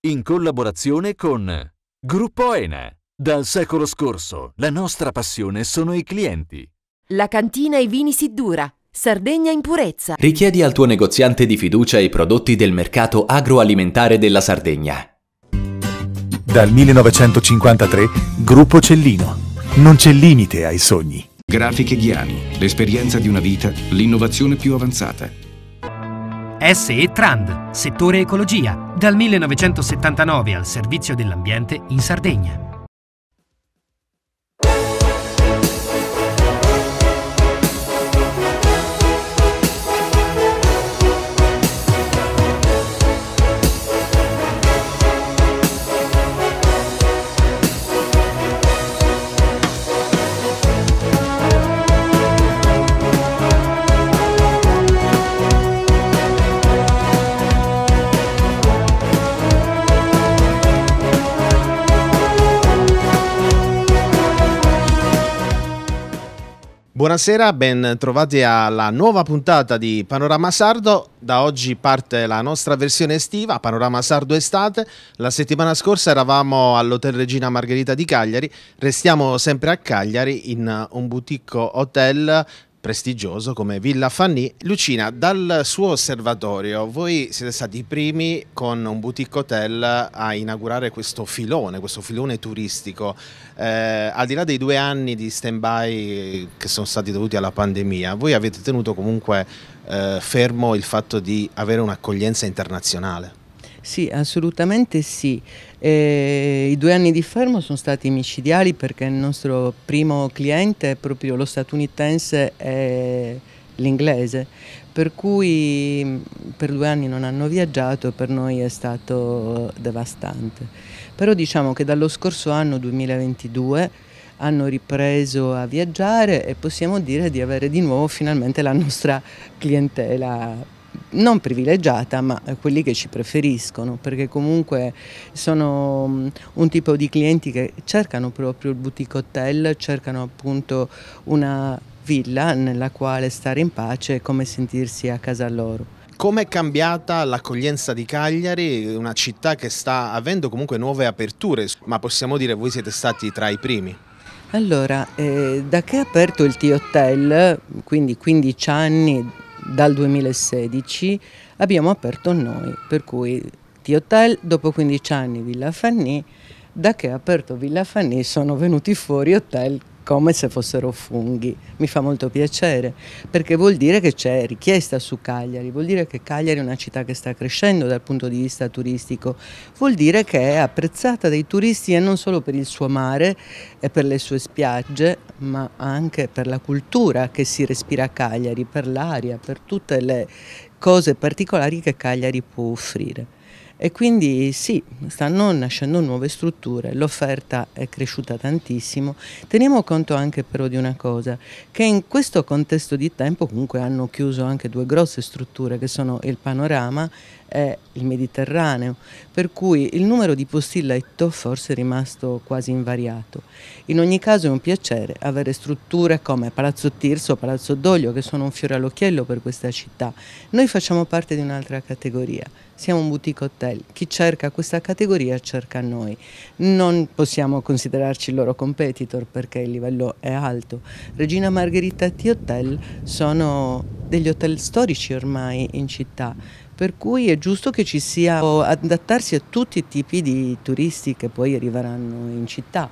in collaborazione con Gruppo Ena. Dal secolo scorso la nostra passione sono i clienti. La cantina I Vini Siddura, Sardegna in purezza. Richiedi al tuo negoziante di fiducia i prodotti del mercato agroalimentare della Sardegna. Dal 1953, Gruppo Cellino. Non c'è limite ai sogni. Grafiche Ghiani, l'esperienza di una vita, l'innovazione più avanzata. SE Trand, settore ecologia, dal 1979 al servizio dell'ambiente in Sardegna. Buonasera, ben trovati alla nuova puntata di Panorama Sardo. Da oggi parte la nostra versione estiva, Panorama Sardo Estate. La settimana scorsa eravamo all'Hotel Regina Margherita di Cagliari, restiamo sempre a Cagliari in un boutique hotel prestigioso come Villa Fanny. Lucina, dal suo osservatorio voi siete stati i primi con un boutique hotel a inaugurare questo filone turistico. Al di là dei 2 anni di stand-by che sono stati dovuti alla pandemia, voi avete tenuto comunque fermo il fatto di avere un'accoglienza internazionale. Sì, assolutamente sì. I 2 anni di fermo sono stati micidiali perché il nostro primo cliente è proprio lo statunitense e l'inglese, per cui per 2 anni non hanno viaggiato e per noi è stato devastante. Però diciamo che dallo scorso anno 2022 hanno ripreso a viaggiare e possiamo dire di avere di nuovo finalmente la nostra clientela non privilegiata, ma quelli che ci preferiscono, perché comunque sono un tipo di clienti che cercano proprio il boutique hotel, cercano appunto una villa nella quale stare in pace e come sentirsi a casa loro. Come è cambiata l'accoglienza di Cagliari, una città che sta avendo comunque nuove aperture, ma possiamo dire voi siete stati tra i primi? Allora, da che è aperto il T-Hotel, quindi 15 anni, dal 2016 abbiamo aperto noi, per cui T-Hotel, dopo 15 anni Villa Fanny, da che ha aperto Villa Fanny sono venuti fuori hotel come se fossero funghi. Mi fa molto piacere perché vuol dire che c'è richiesta su Cagliari, vuol dire che Cagliari è una città che sta crescendo dal punto di vista turistico, vuol dire che è apprezzata dai turisti e non solo per il suo mare e per le sue spiagge, ma anche per la cultura che si respira a Cagliari, per l'aria, per tutte le cose particolari che Cagliari può offrire. E quindi sì, stanno nascendo nuove strutture, l'offerta è cresciuta tantissimo. Teniamo conto anche però di una cosa, che in questo contesto di tempo comunque hanno chiuso anche 2 grosse strutture che sono il Panorama e il Mediterraneo, per cui il numero di posti letto forse è rimasto quasi invariato. In ogni caso è un piacere avere strutture come Palazzo Tirso o Palazzo Doglio, che sono un fiore all'occhiello per questa città. Noi facciamo parte di un'altra categoria, siamo un boutique hotel, chi cerca questa categoria cerca noi. Non possiamo considerarci il loro competitor perché il livello è alto. Regina Margherita T-Hotel sono degli hotel storici ormai in città, per cui è giusto che ci sia adattarsi a tutti i tipi di turisti che poi arriveranno in città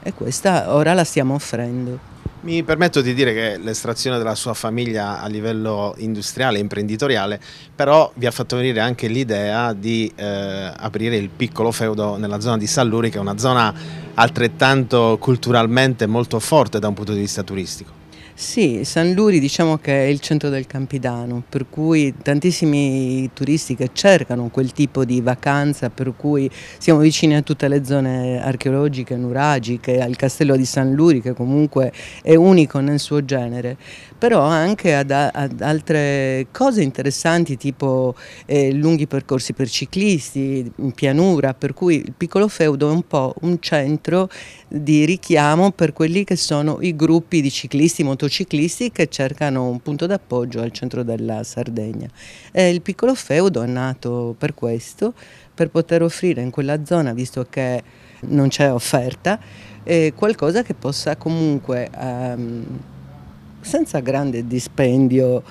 e questa ora la stiamo offrendo. Mi permetto di dire che l'estrazione della sua famiglia a livello industriale e imprenditoriale però vi ha fatto venire anche l'idea di aprire il piccolo feudo nella zona di Salluri, che è una zona altrettanto culturalmente molto forte da un punto di vista turistico. Sì, San Luri diciamo che è il centro del Campidano, per cui tantissimi turisti che cercano quel tipo di vacanza, per cui siamo vicini a tutte le zone archeologiche, nuragiche, al castello di San Luri che comunque è unico nel suo genere. però anche ad altre cose interessanti, tipo lunghi percorsi per ciclisti in pianura, per cui il Piccolo Feudo è un po' un centro di richiamo per quelli che sono i gruppi di ciclisti, motociclisti che cercano un punto d'appoggio al centro della Sardegna. Il Piccolo Feudo è nato per questo, per poter offrire in quella zona, visto che non c'è offerta, qualcosa che possa comunque, senza grande dispendio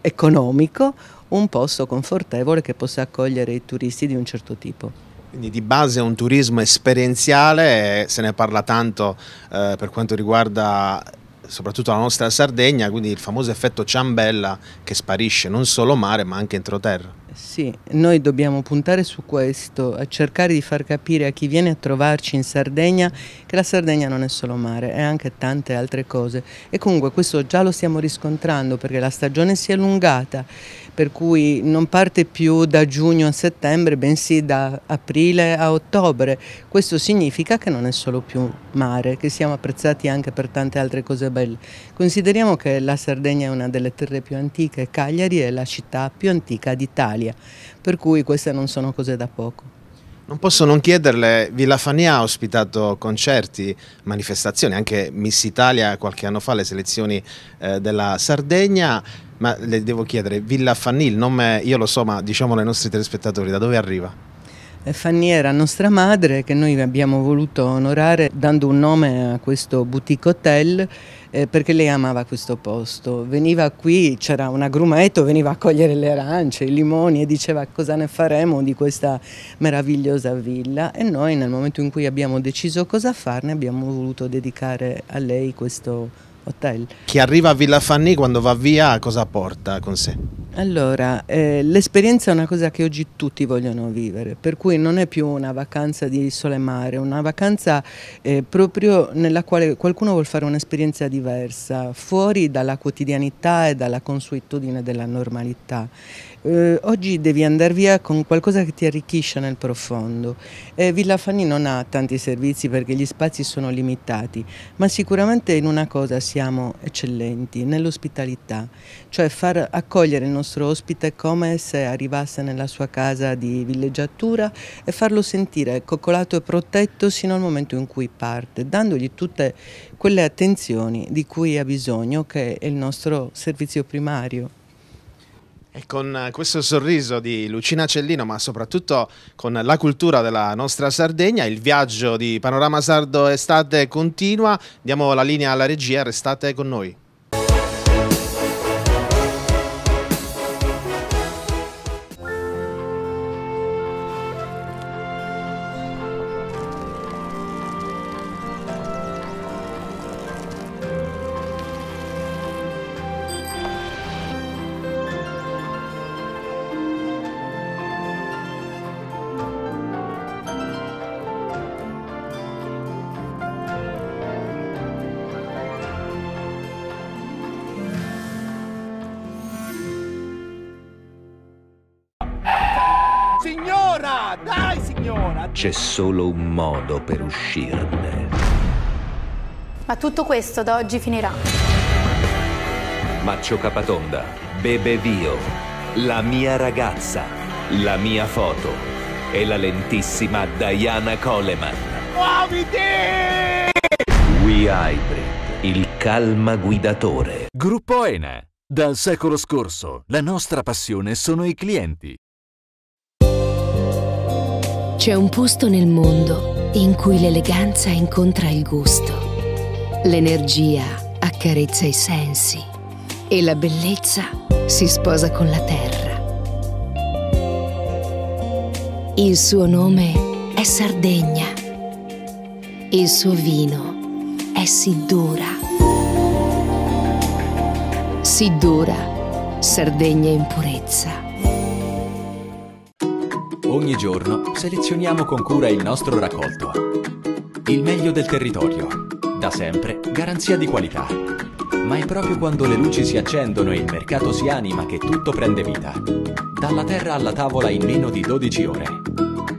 economico, un posto confortevole che possa accogliere i turisti di un certo tipo. Quindi di base è un turismo esperienziale, se ne parla tanto per quanto riguarda soprattutto la nostra Sardegna, quindi il famoso effetto ciambella che sparisce non solo mare ma anche entroterra. Sì, noi dobbiamo puntare su questo, a cercare di far capire a chi viene a trovarci in Sardegna che la Sardegna non è solo mare, è anche tante altre cose, e comunque questo già lo stiamo riscontrando perché la stagione si è allungata, per cui non parte più da giugno a settembre, bensì da aprile a ottobre. Questo significa che non è solo più mare, che siamo apprezzati anche per tante altre cose belle. Consideriamo che la Sardegna è una delle terre più antiche, Cagliari è la città più antica d'Italia, per cui queste non sono cose da poco. Non posso non chiederle, Villa Fania ha ospitato concerti, manifestazioni, anche Miss Italia qualche anno fa, le selezioni della Sardegna, ma le devo chiedere, Villa Fanni, il nome io lo so, ma diciamolo ai nostri telespettatori, da dove arriva? Fanny era nostra madre, che noi abbiamo voluto onorare dando un nome a questo boutique hotel, perché lei amava questo posto. Veniva qui, c'era un agrumeto, veniva a cogliere le arance, i limoni e diceva cosa ne faremo di questa meravigliosa villa, e noi nel momento in cui abbiamo deciso cosa farne abbiamo voluto dedicare a lei questo hotel. Chi arriva a Villa Fanni quando va via cosa porta con sé? Allora, l'esperienza è una cosa che oggi tutti vogliono vivere, per cui non è più una vacanza di sole e mare, è una vacanza proprio nella quale qualcuno vuole fare un'esperienza diversa, fuori dalla quotidianità e dalla consuetudine della normalità. Oggi devi andare via con qualcosa che ti arricchisce nel profondo. Villa Fanni non ha tanti servizi perché gli spazi sono limitati, ma sicuramente in una cosa siamo eccellenti, nell'ospitalità, cioè far accogliere il nostro ospite come se arrivasse nella sua casa di villeggiatura e farlo sentire coccolato e protetto sino al momento in cui parte, dandogli tutte quelle attenzioni di cui ha bisogno, che è il nostro servizio primario. E con questo sorriso di Lucina Cellino, ma soprattutto con la cultura della nostra Sardegna, il viaggio di Panorama Sardo Estate continua. Diamo la linea alla regia, restate con noi. Signora! Dai, signora! C'è solo un modo per uscirne. Ma tutto questo da oggi finirà. Maccio Capatonda, Bebe Vio, la mia ragazza, la mia foto e la lentissima Diana Coleman. Muoviti! We Hybrid, il calma guidatore. Gruppo Ene. Dal secolo scorso, la nostra passione sono i clienti. C'è un posto nel mondo in cui l'eleganza incontra il gusto, l'energia accarezza i sensi e la bellezza si sposa con la terra. Il suo nome è Sardegna. Il suo vino è Siddura. Siddura, Sardegna in purezza. Ogni giorno selezioniamo con cura il nostro raccolto. Il meglio del territorio, da sempre garanzia di qualità. Ma è proprio quando le luci si accendono e il mercato si anima che tutto prende vita. Dalla terra alla tavola in meno di 12 ore.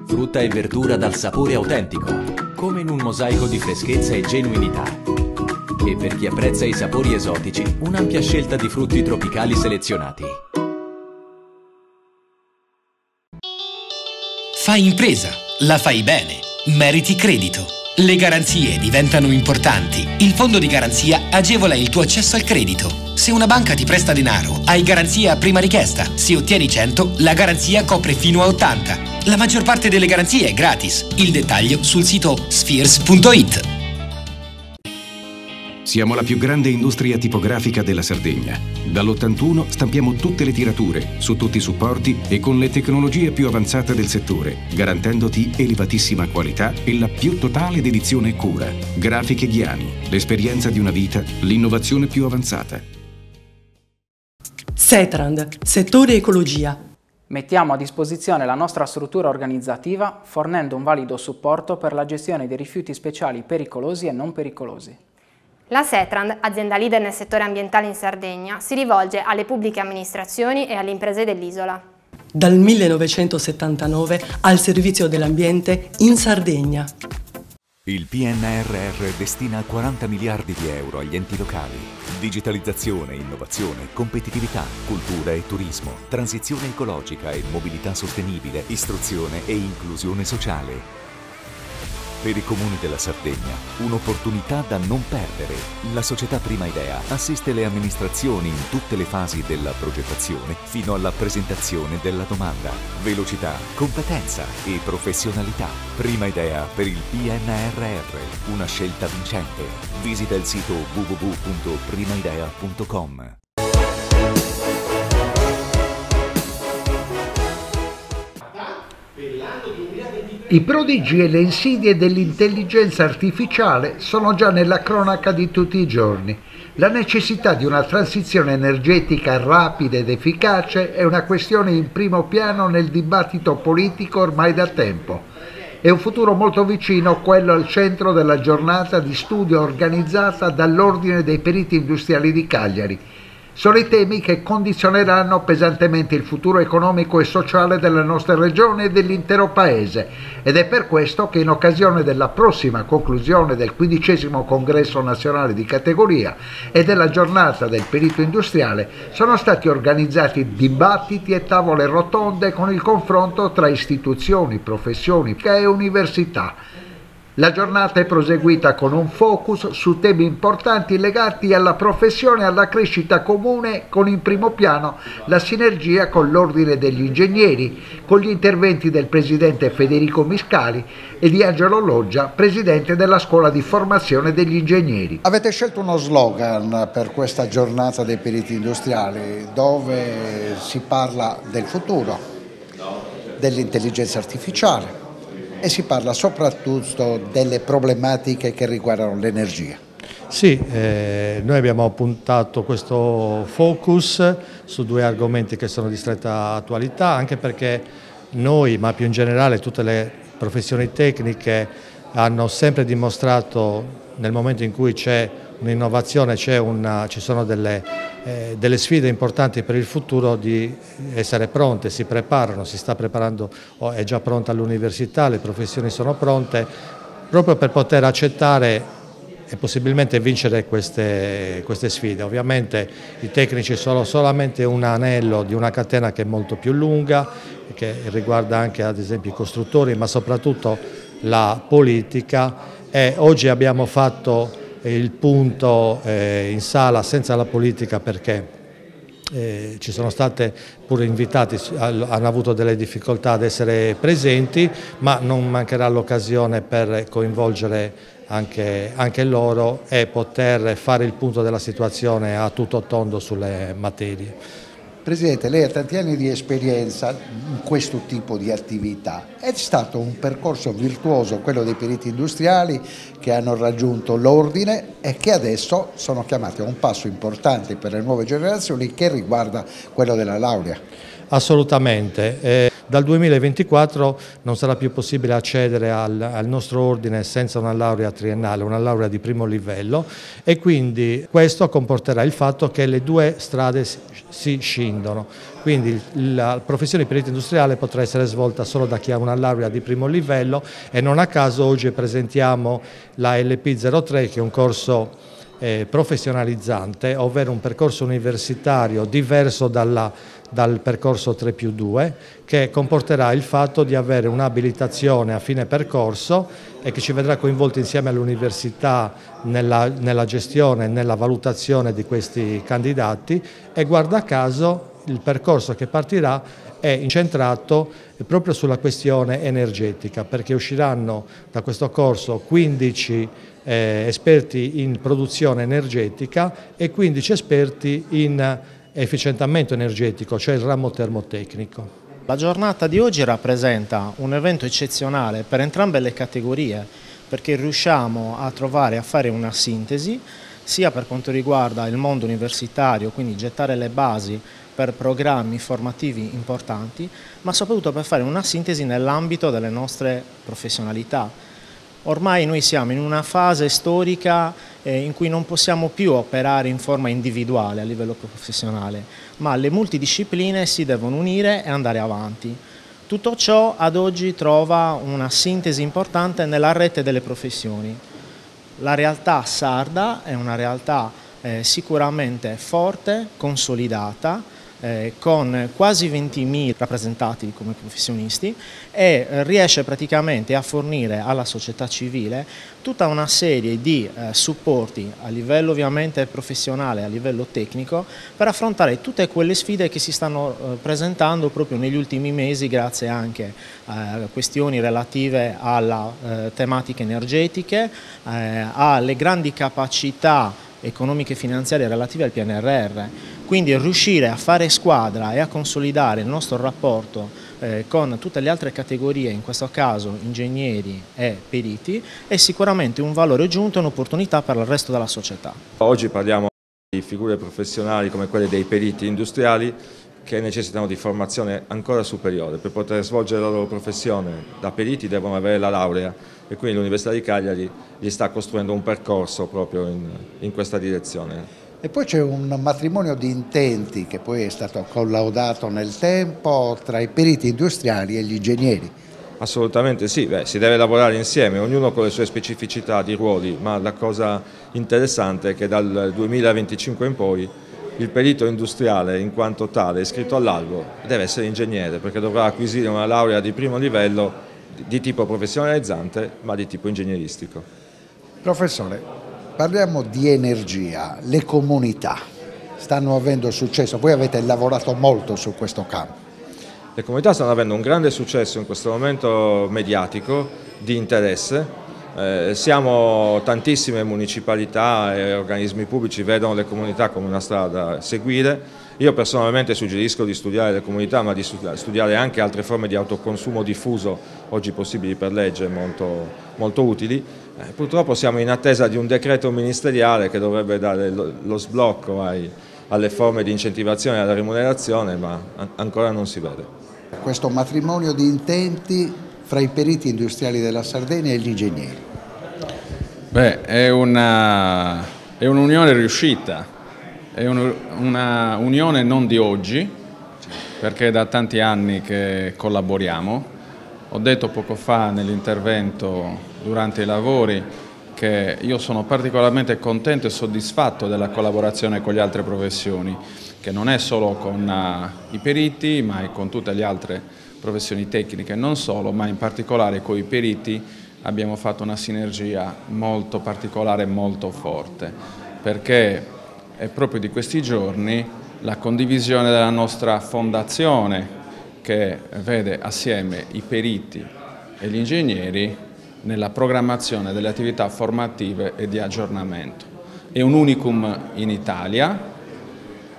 Frutta e verdura dal sapore autentico, come in un mosaico di freschezza e genuinità. E per chi apprezza i sapori esotici, un'ampia scelta di frutti tropicali selezionati. Fai impresa, la fai bene, meriti credito. Le garanzie diventano importanti. Il fondo di garanzia agevola il tuo accesso al credito. Se una banca ti presta denaro, hai garanzia a prima richiesta. Se ottieni 100, la garanzia copre fino a 80. La maggior parte delle garanzie è gratis. Il dettaglio sul sito spheres.it. Siamo la più grande industria tipografica della Sardegna. Dall'81 stampiamo tutte le tirature, su tutti i supporti e con le tecnologie più avanzate del settore, garantendoti elevatissima qualità e la più totale dedizione e cura. Grafiche Ghiani, l'esperienza di una vita, l'innovazione più avanzata. Setrand, settore ecologia. Mettiamo a disposizione la nostra struttura organizzativa fornendo un valido supporto per la gestione dei rifiuti speciali pericolosi e non pericolosi. La Setrand, azienda leader nel settore ambientale in Sardegna, si rivolge alle pubbliche amministrazioni e alle imprese dell'isola. Dal 1979 al servizio dell'ambiente in Sardegna. Il PNRR destina 40 miliardi di euro agli enti locali. Digitalizzazione, innovazione, competitività, cultura e turismo, transizione ecologica e mobilità sostenibile, istruzione e inclusione sociale. Per i comuni della Sardegna, un'opportunità da non perdere. La società Prima Idea assiste le amministrazioni in tutte le fasi della progettazione fino alla presentazione della domanda. Velocità, competenza e professionalità. Prima Idea per il PNRR, una scelta vincente. Visita il sito www.primaidea.com. I prodigi e le insidie dell'intelligenza artificiale sono già nella cronaca di tutti i giorni. La necessità di una transizione energetica rapida ed efficace è una questione in primo piano nel dibattito politico ormai da tempo. È un futuro molto vicino quello al centro della giornata di studio organizzata dall'Ordine dei Periti Industriali di Cagliari. Sono i temi che condizioneranno pesantemente il futuro economico e sociale della nostra regione e dell'intero Paese ed è per questo che in occasione della prossima conclusione del 15° Congresso Nazionale di Categoria e della giornata del perito industriale sono stati organizzati dibattiti e tavole rotonde con il confronto tra istituzioni, professioni e università. La giornata è proseguita con un focus su temi importanti legati alla professione e alla crescita comune, con in primo piano la sinergia con l'Ordine degli Ingegneri, con gli interventi del presidente Federico Miscali e di Angelo Loggia, presidente della Scuola di Formazione degli Ingegneri. Avete scelto uno slogan per questa giornata dei periti industriali, dove si parla del futuro, dell'intelligenza artificiale, e si parla soprattutto delle problematiche che riguardano l'energia. Sì, noi abbiamo puntato questo focus su due argomenti che sono di stretta attualità, anche perché noi, ma più in generale tutte le professioni tecniche, hanno sempre dimostrato nel momento in cui c'è un'innovazione, ci sono delle sfide importanti per il futuro, di essere pronte, si preparano, si sta preparando, è già pronta l'università, le professioni sono pronte, proprio per poter accettare e possibilmente vincere queste sfide. Ovviamente i tecnici sono solamente un anello di una catena che è molto più lunga, che riguarda anche ad esempio i costruttori, ma soprattutto la politica, e oggi abbiamo fatto il punto in sala senza la politica perché ci sono state pure invitati, hanno avuto delle difficoltà ad essere presenti, ma non mancherà l'occasione per coinvolgere anche loro e poter fare il punto della situazione a tutto tondo sulle materie. Presidente, lei ha tanti anni di esperienza in questo tipo di attività. È stato un percorso virtuoso quello dei periti industriali che hanno raggiunto l'ordine e che adesso sono chiamati a un passo importante per le nuove generazioni che riguarda quello della laurea. Assolutamente. Dal 2024 non sarà più possibile accedere al nostro ordine senza una laurea triennale, una laurea di primo livello, e quindi questo comporterà il fatto che le due strade si scindono. Quindi la professione di perito industriale potrà essere svolta solo da chi ha una laurea di primo livello, e non a caso oggi presentiamo la LP03, che è un corso professionalizzante, ovvero un percorso universitario diverso dal percorso 3+2, che comporterà il fatto di avere un'abilitazione a fine percorso e che ci vedrà coinvolti insieme all'università nella gestione e nella valutazione di questi candidati, e guarda caso il percorso che partirà è incentrato proprio sulla questione energetica, perché usciranno da questo corso 15 esperti in produzione energetica e 15 esperti in efficientamento energetico, cioè il ramo termotecnico. La giornata di oggi rappresenta un evento eccezionale per entrambe le categorie, perché riusciamo a trovare, a fare una sintesi, sia per quanto riguarda il mondo universitario, quindi gettare le basi per programmi formativi importanti, ma soprattutto per fare una sintesi nell'ambito delle nostre professionalità. Ormai noi siamo in una fase storica in cui non possiamo più operare in forma individuale a livello professionale, ma le multidiscipline si devono unire e andare avanti. Tutto ciò ad oggi trova una sintesi importante nella rete delle professioni. La realtà sarda è una realtà sicuramente forte, consolidata, con quasi 20.000 rappresentati come professionisti, e riesce praticamente a fornire alla società civile tutta una serie di supporti a livello ovviamente professionale, a livello tecnico, per affrontare tutte quelle sfide che si stanno presentando proprio negli ultimi mesi, grazie anche a questioni relative alle tematiche energetiche, alle grandi capacità economiche e finanziarie relative al PNRR. Quindi riuscire a fare squadra e a consolidare il nostro rapporto con tutte le altre categorie, in questo caso ingegneri e periti, è sicuramente un valore aggiunto e un'opportunità per il resto della società. Oggi parliamo di figure professionali come quelle dei periti industriali, che necessitano di formazione ancora superiore. Per poter svolgere la loro professione da periti devono avere la laurea, e quindi l'Università di Cagliari gli sta costruendo un percorso proprio in questa direzione. E poi c'è un matrimonio di intenti che poi è stato collaudato nel tempo tra i periti industriali e gli ingegneri. Assolutamente sì, si deve lavorare insieme, ognuno con le sue specificità di ruoli, ma la cosa interessante è che dal 2025 in poi il perito industriale, in quanto tale, iscritto all'albo, deve essere ingegnere, perché dovrà acquisire una laurea di primo livello di tipo professionalizzante, ma di tipo ingegneristico. Professore, parliamo di energia. Le comunità stanno avendo successo, voi avete lavorato molto su questo campo. Le comunità stanno avendo un grande successo in questo momento mediatico, di interesse. Siamo tantissime municipalità e organismi pubblici vedono le comunità come una strada da seguire. Io personalmente suggerisco di studiare le comunità, ma di studiare anche altre forme di autoconsumo diffuso, oggi possibili per legge, molto utili. Purtroppo siamo in attesa di un decreto ministeriale che dovrebbe dare lo sblocco alle forme di incentivazione e alla remunerazione, ma ancora non si vede. Questo matrimonio di intenti fra i periti industriali della Sardegna e gli ingegneri? È un'unione riuscita, è una unione non di oggi, perché è da tanti anni che collaboriamo. Ho detto poco fa nell'intervento durante i lavori che io sono particolarmente contento e soddisfatto della collaborazione con le altre professioni, che non è solo con i periti, ma con tutte le altre professioni tecniche, non solo, ma in particolare con i periti abbiamo fatto una sinergia molto particolare e molto forte, perché è proprio di questi giorni la condivisione della nostra fondazione, che vede assieme i periti e gli ingegneri nella programmazione delle attività formative e di aggiornamento. È un unicum in Italia,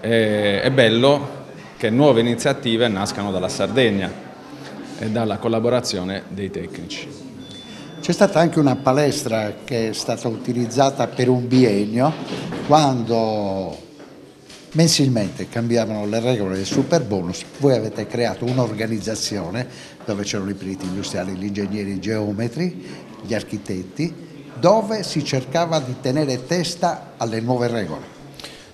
è bello che nuove iniziative nascano dalla Sardegna e dalla collaborazione dei tecnici. C'è stata anche una palestra che è stata utilizzata per un biennio, quando mensilmente cambiavano le regole del superbonus. Voi avete creato un'organizzazione dove c'erano i periti industriali, gli ingegneri, i geometri, gli architetti, dove si cercava di tenere testa alle nuove regole.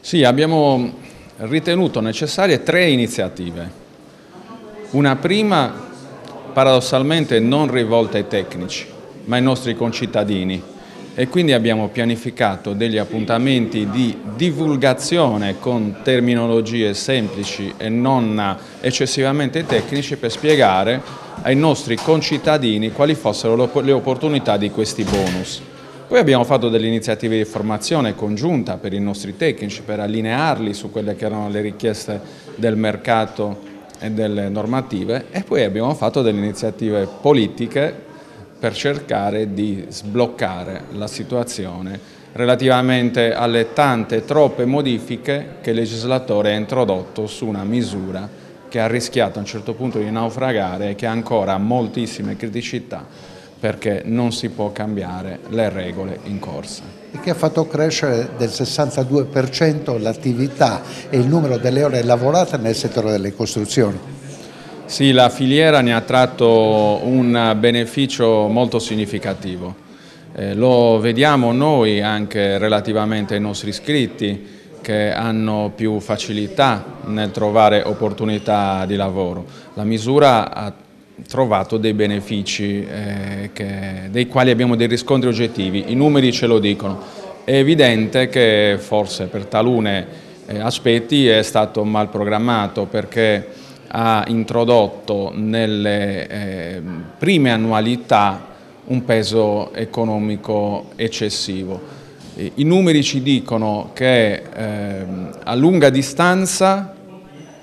Sì, abbiamo ritenuto necessarie 3 iniziative. Una prima, paradossalmente non rivolta ai tecnici, ma ai nostri concittadini, e quindi abbiamo pianificato degli appuntamenti di divulgazione con terminologie semplici e non eccessivamente tecnici per spiegare ai nostri concittadini quali fossero le opportunità di questi bonus. Poi abbiamo fatto delle iniziative di formazione congiunta per i nostri tecnici, per allinearli su quelle che erano le richieste del mercato e delle normative, e poi abbiamo fatto delle iniziative politiche per cercare di sbloccare la situazione relativamente alle tante, troppe modifiche che il legislatore ha introdotto su una misura che ha rischiato a un certo punto di naufragare e che ha ancora moltissime criticità, perché non si può cambiare le regole in corsa. E che ha fatto crescere del 62% l'attività e il numero delle ore lavorate nel settore delle costruzioni. Sì, la filiera ne ha tratto un beneficio molto significativo. Lo vediamo noi anche relativamente ai nostri iscritti, che hanno più facilità nel trovare opportunità di lavoro. La misura ha trovato dei benefici dei quali abbiamo dei riscontri oggettivi, i numeri ce lo dicono. È evidente che forse per taluni aspetti è stato mal programmato, perché ha introdotto nelle prime annualità un peso economico eccessivo. I numeri ci dicono che a lunga distanza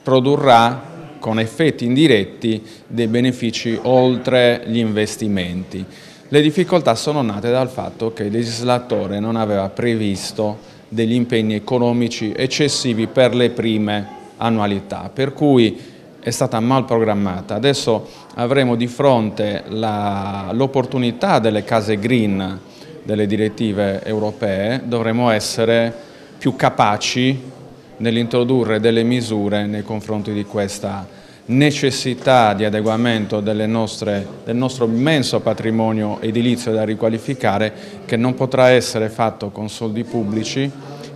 produrrà con effetti indiretti dei benefici oltre gli investimenti. Le difficoltà sono nate dal fatto che il legislatore non aveva previsto degli impegni economici eccessivi per le prime annualità, per cui è stata mal programmata. Adesso avremo di fronte l'opportunità delle case green, delle direttive europee, dovremo essere più capaci nell'introdurre delle misure nei confronti di questa necessità di adeguamento del nostro immenso patrimonio edilizio da riqualificare, che non potrà essere fatto con soldi pubblici,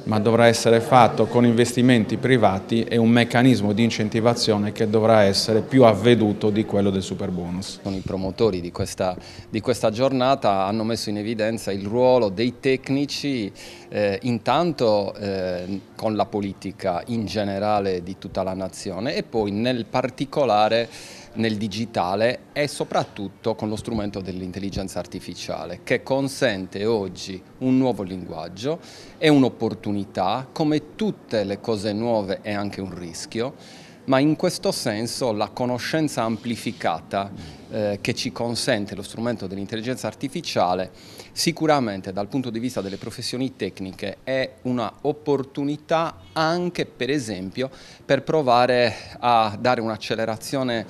ma dovrà essere fatto con investimenti privati e un meccanismo di incentivazione che dovrà essere più avveduto di quello del superbonus. I promotori di questa giornata hanno messo in evidenza il ruolo dei tecnici, intanto con la politica in generale di tutta la nazione, e poi nel particolare nel digitale e soprattutto con lo strumento dell'intelligenza artificiale, che consente oggi un nuovo linguaggio, è un'opportunità. Come tutte le cose nuove è anche un rischio, ma in questo senso la conoscenza amplificata che ci consente lo strumento dell'intelligenza artificiale sicuramente dal punto di vista delle professioni tecniche è una opportunità anche, per esempio, per provare a dare un'accelerazione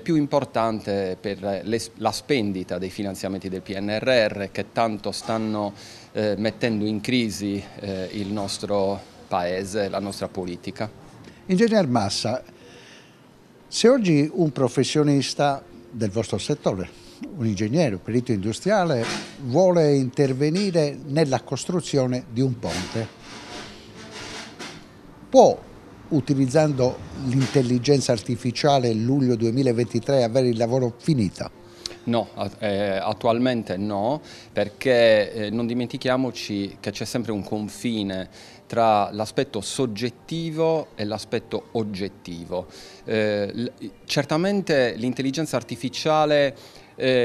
più importante per la spendita dei finanziamenti del PNRR, che tanto stanno mettendo in crisi il nostro Paese, la nostra politica. Ingegner Massa, se oggi un professionista del vostro settore, un ingegnere, un perito industriale, vuole intervenire nella costruzione di un ponte, può, utilizzando l'intelligenza artificiale luglio 2023, avere il lavoro finito? No, attualmente no, perché non dimentichiamoci che c'è sempre un confine tra l'aspetto soggettivo e l'aspetto oggettivo. Certamente l'intelligenza artificiale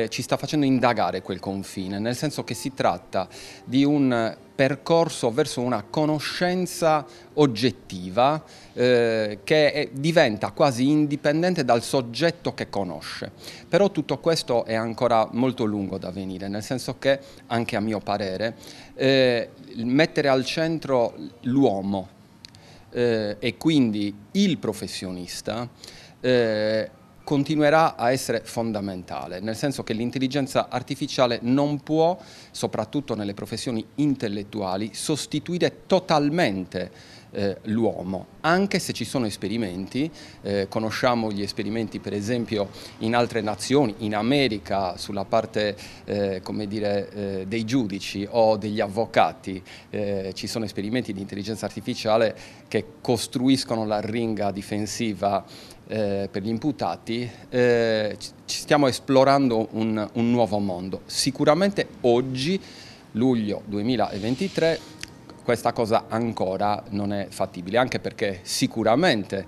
ci sta facendo indagare quel confine, nel senso che si tratta di un percorso verso una conoscenza oggettiva che diventa quasi indipendente dal soggetto che conosce. Però tutto questo è ancora molto lungo da venire, nel senso che, anche a mio parere, mettere al centro l'uomo e quindi il professionista continuerà a essere fondamentale, nel senso che l'intelligenza artificiale non può, soprattutto nelle professioni intellettuali, sostituire totalmente l'uomo, anche se ci sono esperimenti, conosciamo gli esperimenti per esempio in altre nazioni, in America sulla parte come dire, dei giudici o degli avvocati, ci sono esperimenti di intelligenza artificiale che costruiscono l'arringa difensiva per gli imputati. Ci stiamo esplorando un nuovo mondo. Sicuramente oggi luglio 2023, questa cosa ancora non è fattibile, anche perché sicuramente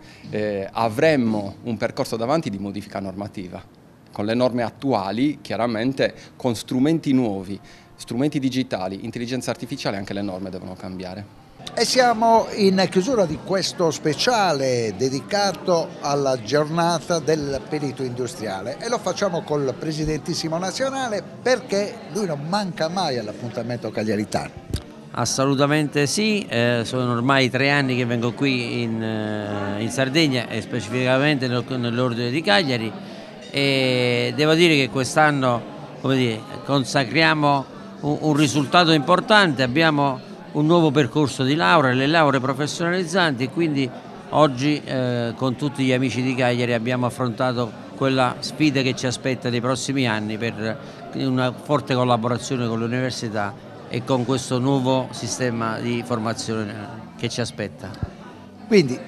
avremmo un percorso davanti di modifica normativa. Con le norme attuali, chiaramente con strumenti nuovi, strumenti digitali, intelligenza artificiale, anche le norme devono cambiare. E siamo in chiusura di questo speciale dedicato alla giornata del perito industriale e lo facciamo col presidentissimo nazionale, perché lui non manca mai all'appuntamento cagliaritano. Assolutamente sì, sono ormai 3 anni che vengo qui in Sardegna e specificamente nell'Ordine di Cagliari, e devo dire che quest'anno, come dire, consacriamo un risultato importante. Abbiamo un nuovo percorso di laurea, le lauree professionalizzanti, quindi oggi con tutti gli amici di Cagliari abbiamo affrontato quella sfida che ci aspetta nei prossimi anni, per una forte collaborazione con l'università e con questo nuovo sistema di formazione che ci aspetta. Quindi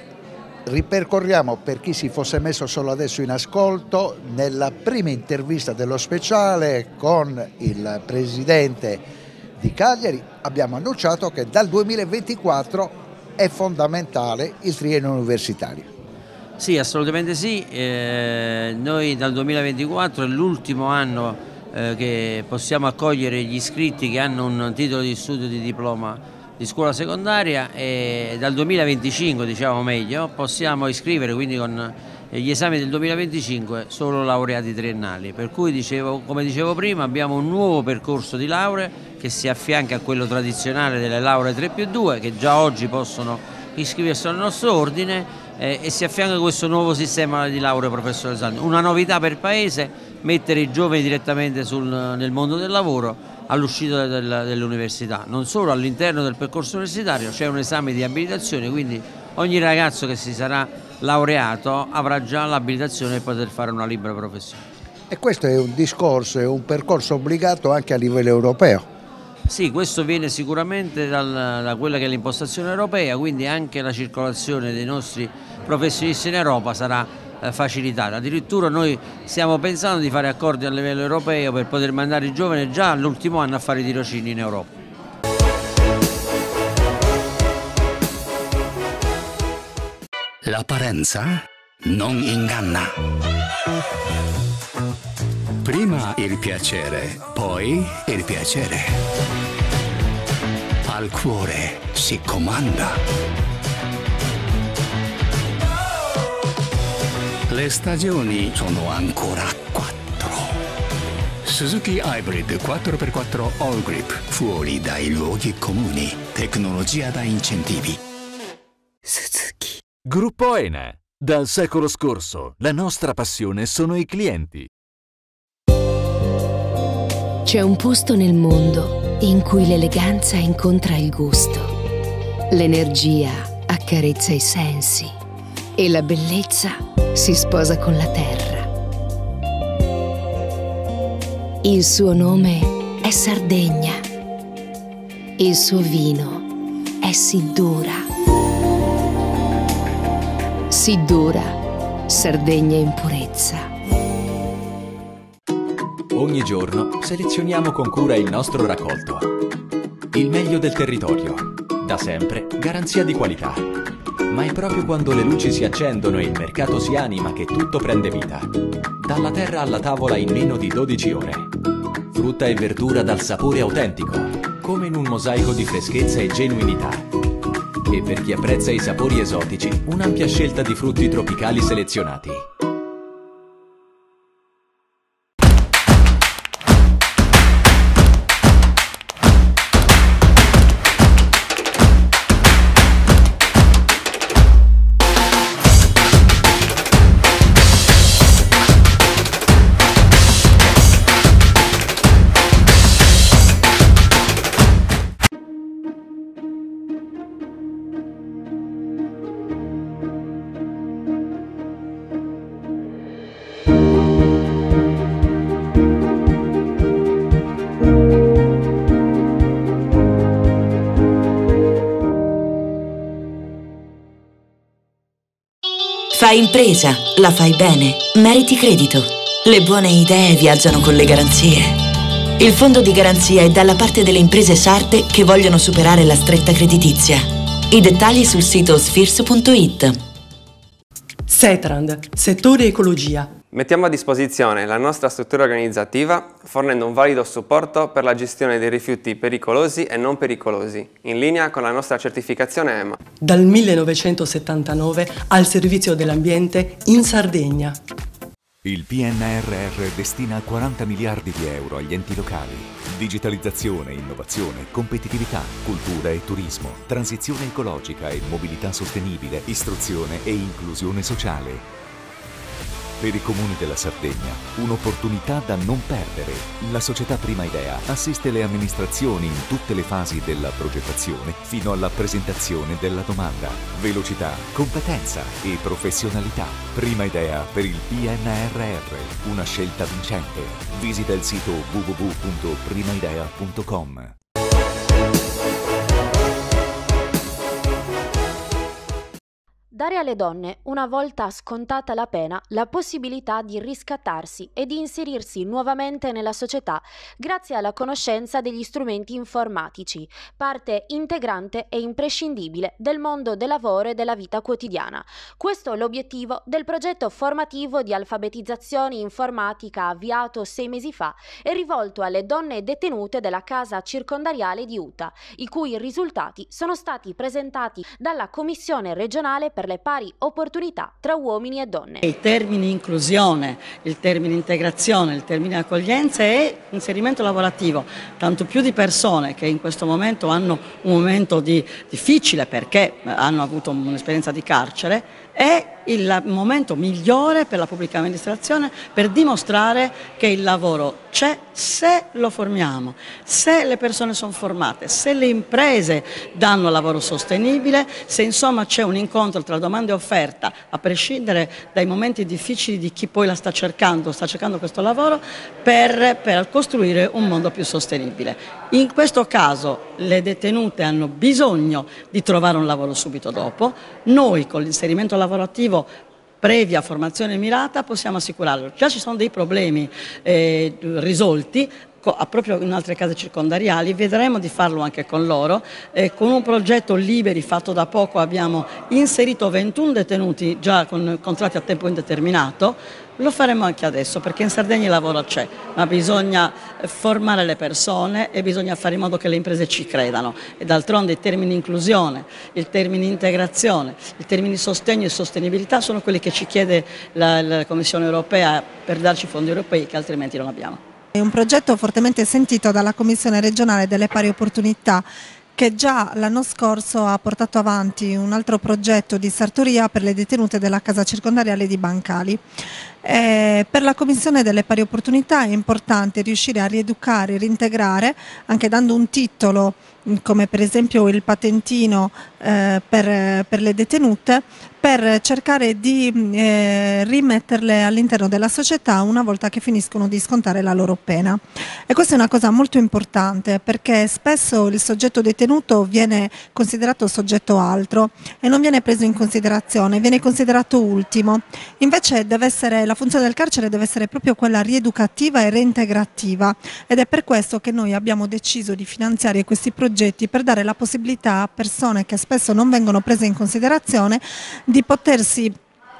ripercorriamo, per chi si fosse messo solo adesso in ascolto, nella prima intervista dello speciale con il presidente di Cagliari abbiamo annunciato che dal 2024 è fondamentale il triennio universitario. Sì, assolutamente sì, noi dal 2024 è l'ultimo anno che possiamo accogliere gli iscritti che hanno un titolo di studio di diploma di scuola secondaria, e dal 2025, diciamo meglio, possiamo iscrivere, quindi con gli esami del 2025, solo laureati triennali, per cui come dicevo prima, abbiamo un nuovo percorso di lauree che si affianca a quello tradizionale delle lauree 3+2 che già oggi possono iscriversi al nostro ordine, e si affianca a questo nuovo sistema di lauree professionalizzanti. Una novità per il Paese: mettere i giovani direttamente nel mondo del lavoro all'uscita dell'università. Non solo, all'interno del percorso universitario c'è un esame di abilitazione, quindi ogni ragazzo che si sarà laureato avrà già l'abilitazione per poter fare una libera professione. E questo è un discorso, è un percorso obbligato anche a livello europeo. Sì, questo viene sicuramente da quella che è l'impostazione europea, quindi anche la circolazione dei nostri professionisti in Europa sarà facilitata. Addirittura noi stiamo pensando di fare accordi a livello europeo per poter mandare i giovani già all'ultimo anno a fare i tirocini in Europa. L'apparenza non inganna. Prima il piacere, poi il piacere. Al cuore si comanda. Le stagioni sono ancora 4. Suzuki Hybrid 4x4 All Grip, fuori dai luoghi comuni, tecnologia da incentivi. Suzuki. Gruppo ENE. Dal secolo scorso, la nostra passione sono i clienti. C'è un posto nel mondo in cui l'eleganza incontra il gusto, l'energia accarezza i sensi e la bellezza si sposa con la terra. Il suo nome è Sardegna. Il suo vino è Siddura. Siddura, Sardegna in purezza. Ogni giorno selezioniamo con cura il nostro raccolto. Il meglio del territorio. Da sempre garanzia di qualità. Ma è proprio quando le luci si accendono e il mercato si anima che tutto prende vita. Dalla terra alla tavola in meno di 12 ore. Frutta e verdura dal sapore autentico, come in un mosaico di freschezza e genuinità. E per chi apprezza i sapori esotici, un'ampia scelta di frutti tropicali selezionati. Fai impresa, la fai bene, meriti credito. Le buone idee viaggiano con le garanzie. Il fondo di garanzia è dalla parte delle imprese sarte che vogliono superare la stretta creditizia. I dettagli sul sito sfirso.it. Setrand, settore ecologia. Mettiamo a disposizione la nostra struttura organizzativa fornendo un valido supporto per la gestione dei rifiuti pericolosi e non pericolosi, in linea con la nostra certificazione EMA. Dal 1979 al servizio dell'ambiente in Sardegna. Il PNRR destina 40 miliardi di euro agli enti locali. Digitalizzazione, innovazione, competitività, cultura e turismo, transizione ecologica e mobilità sostenibile, istruzione e inclusione sociale. Per i comuni della Sardegna, un'opportunità da non perdere. La società Prima Idea assiste le amministrazioni in tutte le fasi della progettazione fino alla presentazione della domanda. Velocità, competenza e professionalità. Prima Idea per il PNRR, una scelta vincente. Visita il sito www.primaidea.com. Dare alle donne, una volta scontata la pena, la possibilità di riscattarsi e di inserirsi nuovamente nella società grazie alla conoscenza degli strumenti informatici, parte integrante e imprescindibile del mondo del lavoro e della vita quotidiana. Questo è l'obiettivo del progetto formativo di alfabetizzazione informatica avviato 6 mesi fa e rivolto alle donne detenute della casa circondariale di Uta, i cui risultati sono stati presentati dalla Commissione regionale per le pari opportunità tra uomini e donne. I termini inclusione, il termine integrazione, il termine accoglienza e inserimento lavorativo, tanto più di persone che in questo momento hanno un momento difficile perché hanno avuto un'esperienza di carcere, è il momento migliore per la pubblica amministrazione per dimostrare che il lavoro c'è se lo formiamo, se le persone sono formate, se le imprese danno lavoro sostenibile, se insomma c'è un incontro tra domanda e offerta, a prescindere dai momenti difficili di chi poi la sta cercando questo lavoro per costruire un mondo più sostenibile. In questo caso le detenute hanno bisogno di trovare un lavoro subito dopo, noi con l'inserimento lavorativo previa formazione mirata possiamo assicurarlo. Già ci sono dei problemi risolti proprio in altre case circondariali, vedremo di farlo anche con loro. Con un progetto Liberi fatto da poco abbiamo inserito 21 detenuti già con contratti a tempo indeterminato. Lo faremo anche adesso perché in Sardegna il lavoro c'è, ma bisogna formare le persone e bisogna fare in modo che le imprese ci credano. E d'altronde i termini inclusione, il termine integrazione, i termini sostegno e sostenibilità sono quelli che ci chiede la Commissione europea per darci fondi europei che altrimenti non abbiamo. È un progetto fortemente sentito dalla Commissione regionale delle pari opportunità che già l'anno scorso ha portato avanti un altro progetto di sartoria per le detenute della casa circondariale di Bancali. Per la Commissione delle pari opportunità è importante riuscire a rieducare, reintegrare, anche dando un titolo come per esempio il patentino per le detenute, per cercare di rimetterle all'interno della società una volta che finiscono di scontare la loro pena. E questa è una cosa molto importante perché spesso il soggetto detenuto viene considerato soggetto altro e non viene preso in considerazione, viene considerato ultimo. Invece la funzione del carcere deve essere proprio quella rieducativa e reintegrativa ed è per questo che noi abbiamo deciso di finanziare questi progetti per dare la possibilità a persone che spesso non vengono prese in considerazione di potersi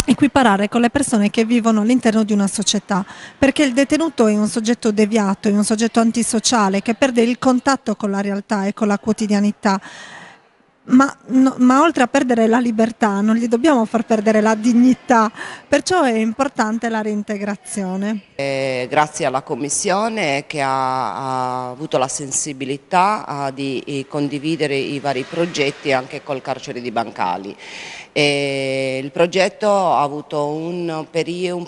equiparare con le persone che vivono all'interno di una società, perché il detenuto è un soggetto deviato, è un soggetto antisociale che perde il contatto con la realtà e con la quotidianità. Ma oltre a perdere la libertà non gli dobbiamo far perdere la dignità, perciò è importante la reintegrazione. Grazie alla Commissione che ha avuto la sensibilità di condividere i vari progetti anche col carcere di Bancali. Il progetto ha avuto un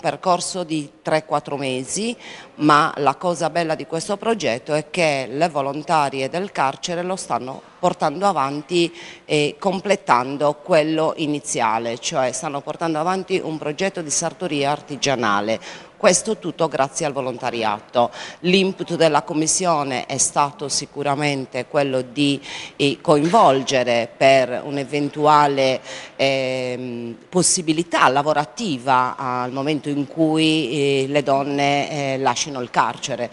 percorso di 3-4 mesi, ma la cosa bella di questo progetto è che le volontarie del carcere lo stanno portando avanti e completando quello iniziale, cioè stanno portando avanti un progetto di sartoria artigianale, Questo tutto grazie al volontariato. L'input della Commissione è stato sicuramente quello di coinvolgere per un'eventuale possibilità lavorativa al momento in cui le donne lasciano il carcere,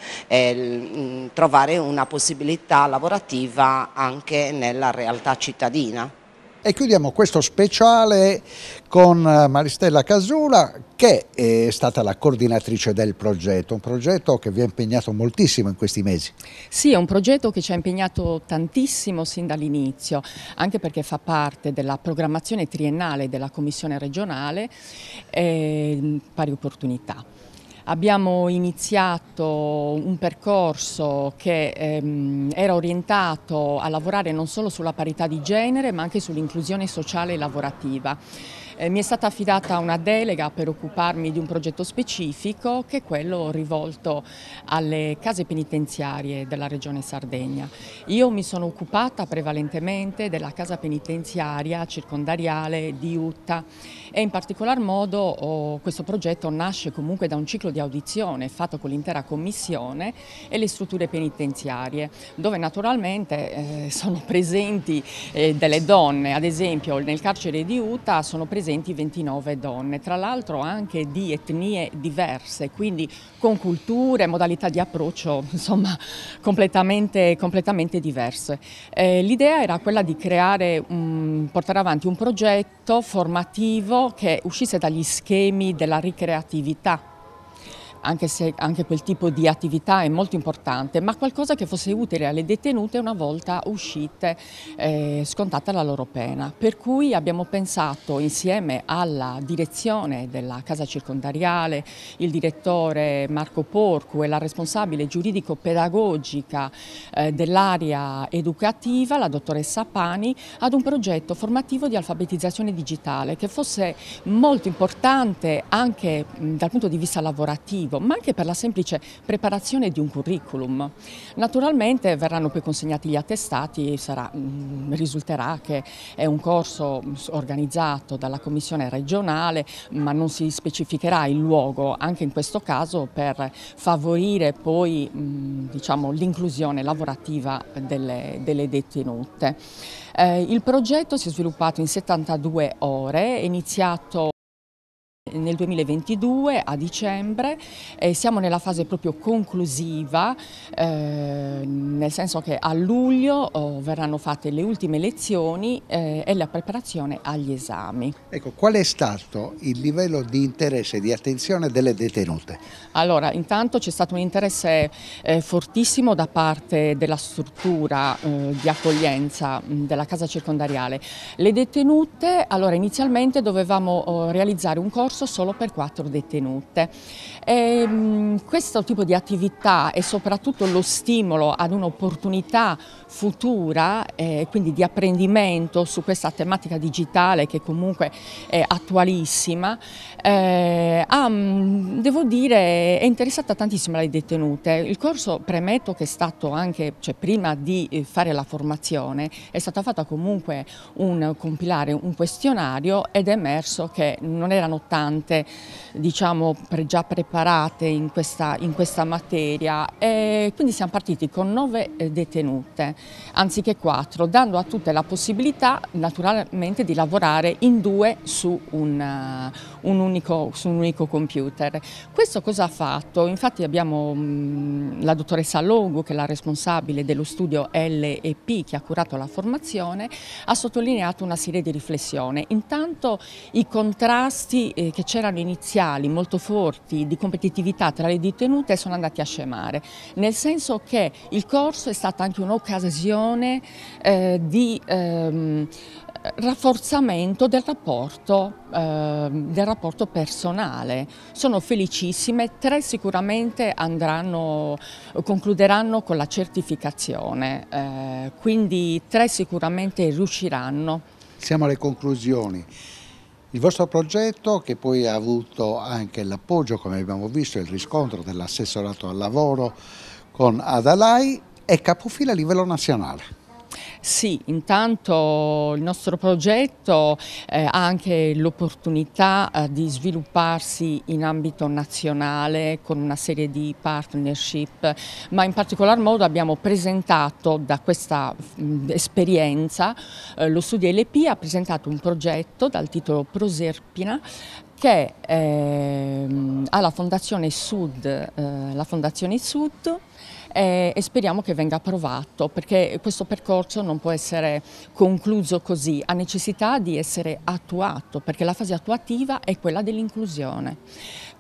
trovare una possibilità lavorativa anche nella realtà cittadina. E chiudiamo questo speciale con Maristella Casula, che è stata la coordinatrice del progetto, un progetto che vi ha impegnato moltissimo in questi mesi. Sì, è un progetto che ci ha impegnato tantissimo sin dall'inizio, anche perché fa parte della programmazione triennale della Commissione regionale Pari Opportunità. Abbiamo iniziato un percorso che era orientato a lavorare non solo sulla parità di genere ma anche sull'inclusione sociale e lavorativa. Mi è stata affidata una delega per occuparmi di un progetto specifico che è quello rivolto alle case penitenziarie della Regione Sardegna. Io mi sono occupata prevalentemente della casa penitenziaria circondariale di Iutta e in particolar modo questo progetto nasce comunque da un ciclo di audizione fatto con l'intera commissione e le strutture penitenziarie, dove naturalmente sono presenti delle donne. Ad esempio nel carcere di Iutta sono presenti 29 donne, tra l'altro anche di etnie diverse, quindi con culture, modalità di approccio insomma completamente diverse. L'idea era quella di portare avanti un progetto formativo che uscisse dagli schemi della ricreatività, anche se anche quel tipo di attività è molto importante, ma qualcosa che fosse utile alle detenute una volta uscite, scontata la loro pena. Per cui abbiamo pensato insieme alla direzione della casa circondariale, il direttore Marco Porcu e la responsabile giuridico-pedagogica dell'area educativa, la dottoressa Pani, ad un progetto formativo di alfabetizzazione digitale che fosse molto importante anche dal punto di vista lavorativo, ma anche per la semplice preparazione di un curriculum. Naturalmente verranno poi consegnati gli attestati, risulterà che è un corso organizzato dalla Commissione regionale, ma non si specificherà il luogo, anche in questo caso per favorire poi l'inclusione lavorativa delle detenute. Il progetto si è sviluppato in 72 ore, è iniziato nel 2022 a dicembre e siamo nella fase proprio conclusiva, nel senso che a luglio verranno fatte le ultime lezioni e la preparazione agli esami. Ecco, qual è stato il livello di interesse e di attenzione delle detenute? Allora, intanto c'è stato un interesse fortissimo da parte della struttura di accoglienza della casa circondariale. Le detenute, allora inizialmente dovevamo realizzare un corso solo per 4 detenute. Questo tipo di attività e soprattutto lo stimolo ad un'opportunità futura, quindi di apprendimento su questa tematica digitale che comunque è attualissima, devo dire è interessata tantissimo alle detenute. Il corso, premetto che è stato anche, prima di fare la formazione, è stata fatta comunque compilare un questionario ed è emerso che non erano tante, già preparate in questa materia, e quindi siamo partiti con 9 detenute anziché 4, dando a tutte la possibilità naturalmente di lavorare in 2 su un unico computer. Questo cosa ha fatto? Infatti abbiamo la dottoressa Longo, che è la responsabile dello studio L&P che ha curato la formazione, ha sottolineato una serie di riflessioni. Intanto i contrasti che c'erano iniziali molto forti di competitività tra le detenute sono andati a scemare, nel senso che il corso è stata anche un'occasione di rafforzamento del rapporto personale. Sono felicissime, 3 sicuramente concluderanno con la certificazione, quindi 3 sicuramente riusciranno. Siamo alle conclusioni. Il vostro progetto, che poi ha avuto anche l'appoggio, come abbiamo visto, e il riscontro dell'assessorato al lavoro con Adalai, è capofila a livello nazionale. Sì, intanto il nostro progetto ha anche l'opportunità di svilupparsi in ambito nazionale con una serie di partnership, ma in particolar modo abbiamo presentato da questa esperienza, lo Studio LP ha presentato un progetto dal titolo Proserpina che ha la Fondazione Sud, e speriamo che venga approvato, perché questo percorso non può essere concluso così, ha necessità di essere attuato, perché la fase attuativa è quella dell'inclusione.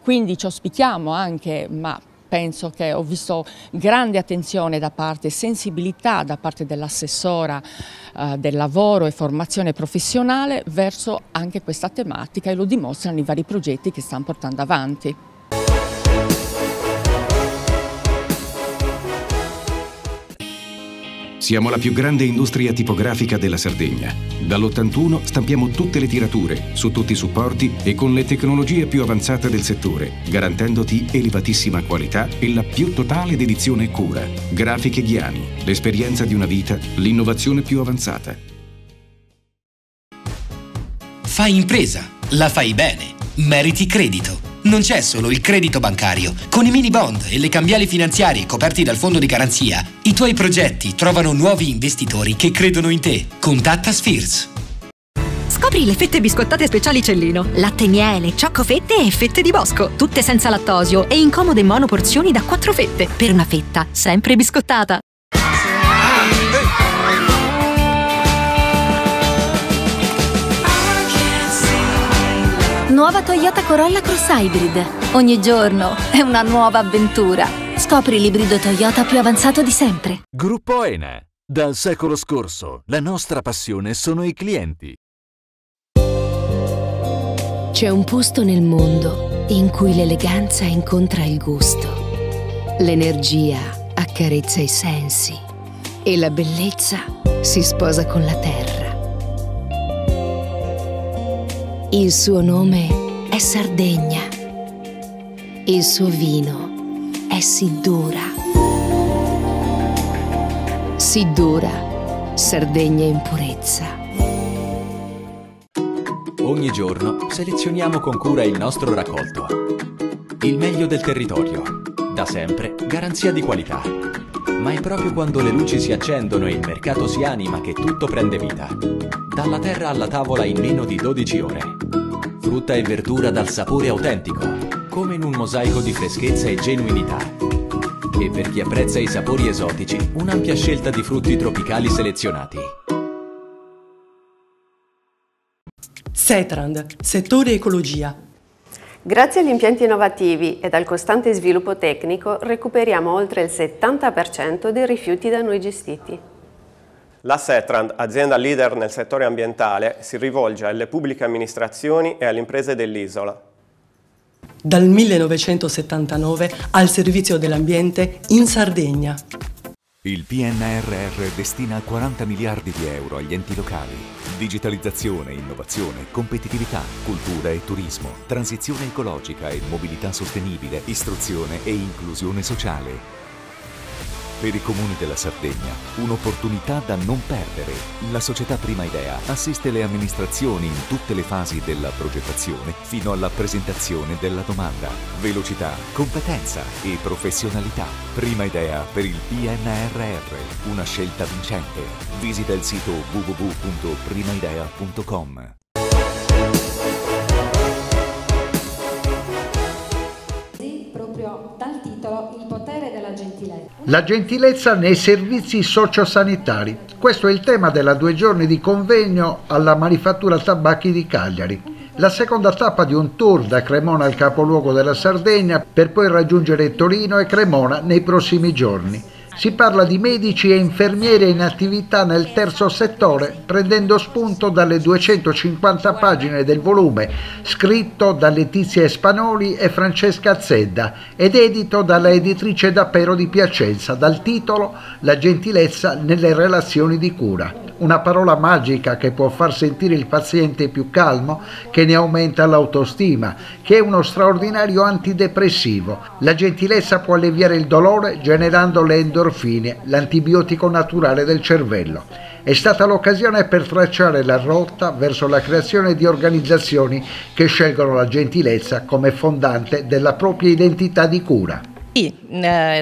Quindi ci auspichiamo anche, ma penso che ho visto grande attenzione da parte, sensibilità da parte dell'assessora del lavoro e formazione professionale verso anche questa tematica, e lo dimostrano i vari progetti che stanno portando avanti. Siamo la più grande industria tipografica della Sardegna. Dall'81 stampiamo tutte le tirature, su tutti i supporti e con le tecnologie più avanzate del settore, garantendoti elevatissima qualità e la più totale dedizione e cura. Grafiche Ghiani, l'esperienza di una vita, l'innovazione più avanzata. Fai impresa, la fai bene, meriti credito. Non c'è solo il credito bancario. Con i mini bond e le cambiali finanziarie coperti dal fondo di garanzia, i tuoi progetti trovano nuovi investitori che credono in te. Contatta Spheres. Scopri le fette biscottate speciali Cellino. Latte, miele, cioccolafette e fette di bosco. Tutte senza lattosio e in comode monoporzioni da 4 fette. Per una fetta sempre biscottata. Nuova Toyota Corolla Cross Hybrid. Ogni giorno è una nuova avventura. Scopri l'ibrido Toyota più avanzato di sempre. Gruppo Ene. Dal secolo scorso, la nostra passione sono i clienti. C'è un posto nel mondo in cui l'eleganza incontra il gusto, l'energia accarezza i sensi e la bellezza si sposa con la terra. Il suo nome è Sardegna. Il suo vino è Siddura. Siddura, Sardegna in purezza. Ogni giorno selezioniamo con cura il nostro raccolto. Il meglio del territorio. Da sempre, garanzia di qualità. Ma è proprio quando le luci si accendono e il mercato si anima che tutto prende vita. Dalla terra alla tavola in meno di 12 ore. Frutta e verdura dal sapore autentico, come in un mosaico di freschezza e genuinità. E per chi apprezza i sapori esotici, un'ampia scelta di frutti tropicali selezionati. Setrand, settore ecologia. Grazie agli impianti innovativi e al costante sviluppo tecnico recuperiamo oltre il 70% dei rifiuti da noi gestiti. La Setrand, azienda leader nel settore ambientale, si rivolge alle pubbliche amministrazioni e alle imprese dell'isola. Dal 1979 al servizio dell'ambiente in Sardegna. Il PNRR destina 40 miliardi di euro agli enti locali. Digitalizzazione, innovazione, competitività, cultura e turismo, transizione ecologica e mobilità sostenibile, istruzione e inclusione sociale. Per i comuni della Sardegna, un'opportunità da non perdere. La società Prima Idea assiste le amministrazioni in tutte le fasi della progettazione fino alla presentazione della domanda. Velocità, competenza e professionalità. Prima Idea per il PNRR, una scelta vincente. Visita il sito www.primaidea.com. Proprio dal titolo Il potere della gentilezza. La gentilezza nei servizi sociosanitari. Questo è il tema della 2 giorni di convegno alla Manifattura Tabacchi di Cagliari. La seconda tappa di un tour da Cremona al capoluogo della Sardegna per poi raggiungere Torino e Cremona nei prossimi giorni. Si parla di medici e infermieri in attività nel terzo settore, prendendo spunto dalle 250 pagine del volume, scritto da Letizia Espanoli e Francesca Zedda ed edito dalla editrice D'Apero di Piacenza, dal titolo La gentilezza nelle relazioni di cura. Una parola magica che può far sentire il paziente più calmo, che ne aumenta l'autostima, che è uno straordinario antidepressivo. La gentilezza può alleviare il dolore generando le endorfine, l'antibiotico naturale del cervello. È stata l'occasione per tracciare la rotta verso la creazione di organizzazioni che scelgono la gentilezza come fondante della propria identità di cura. Sì,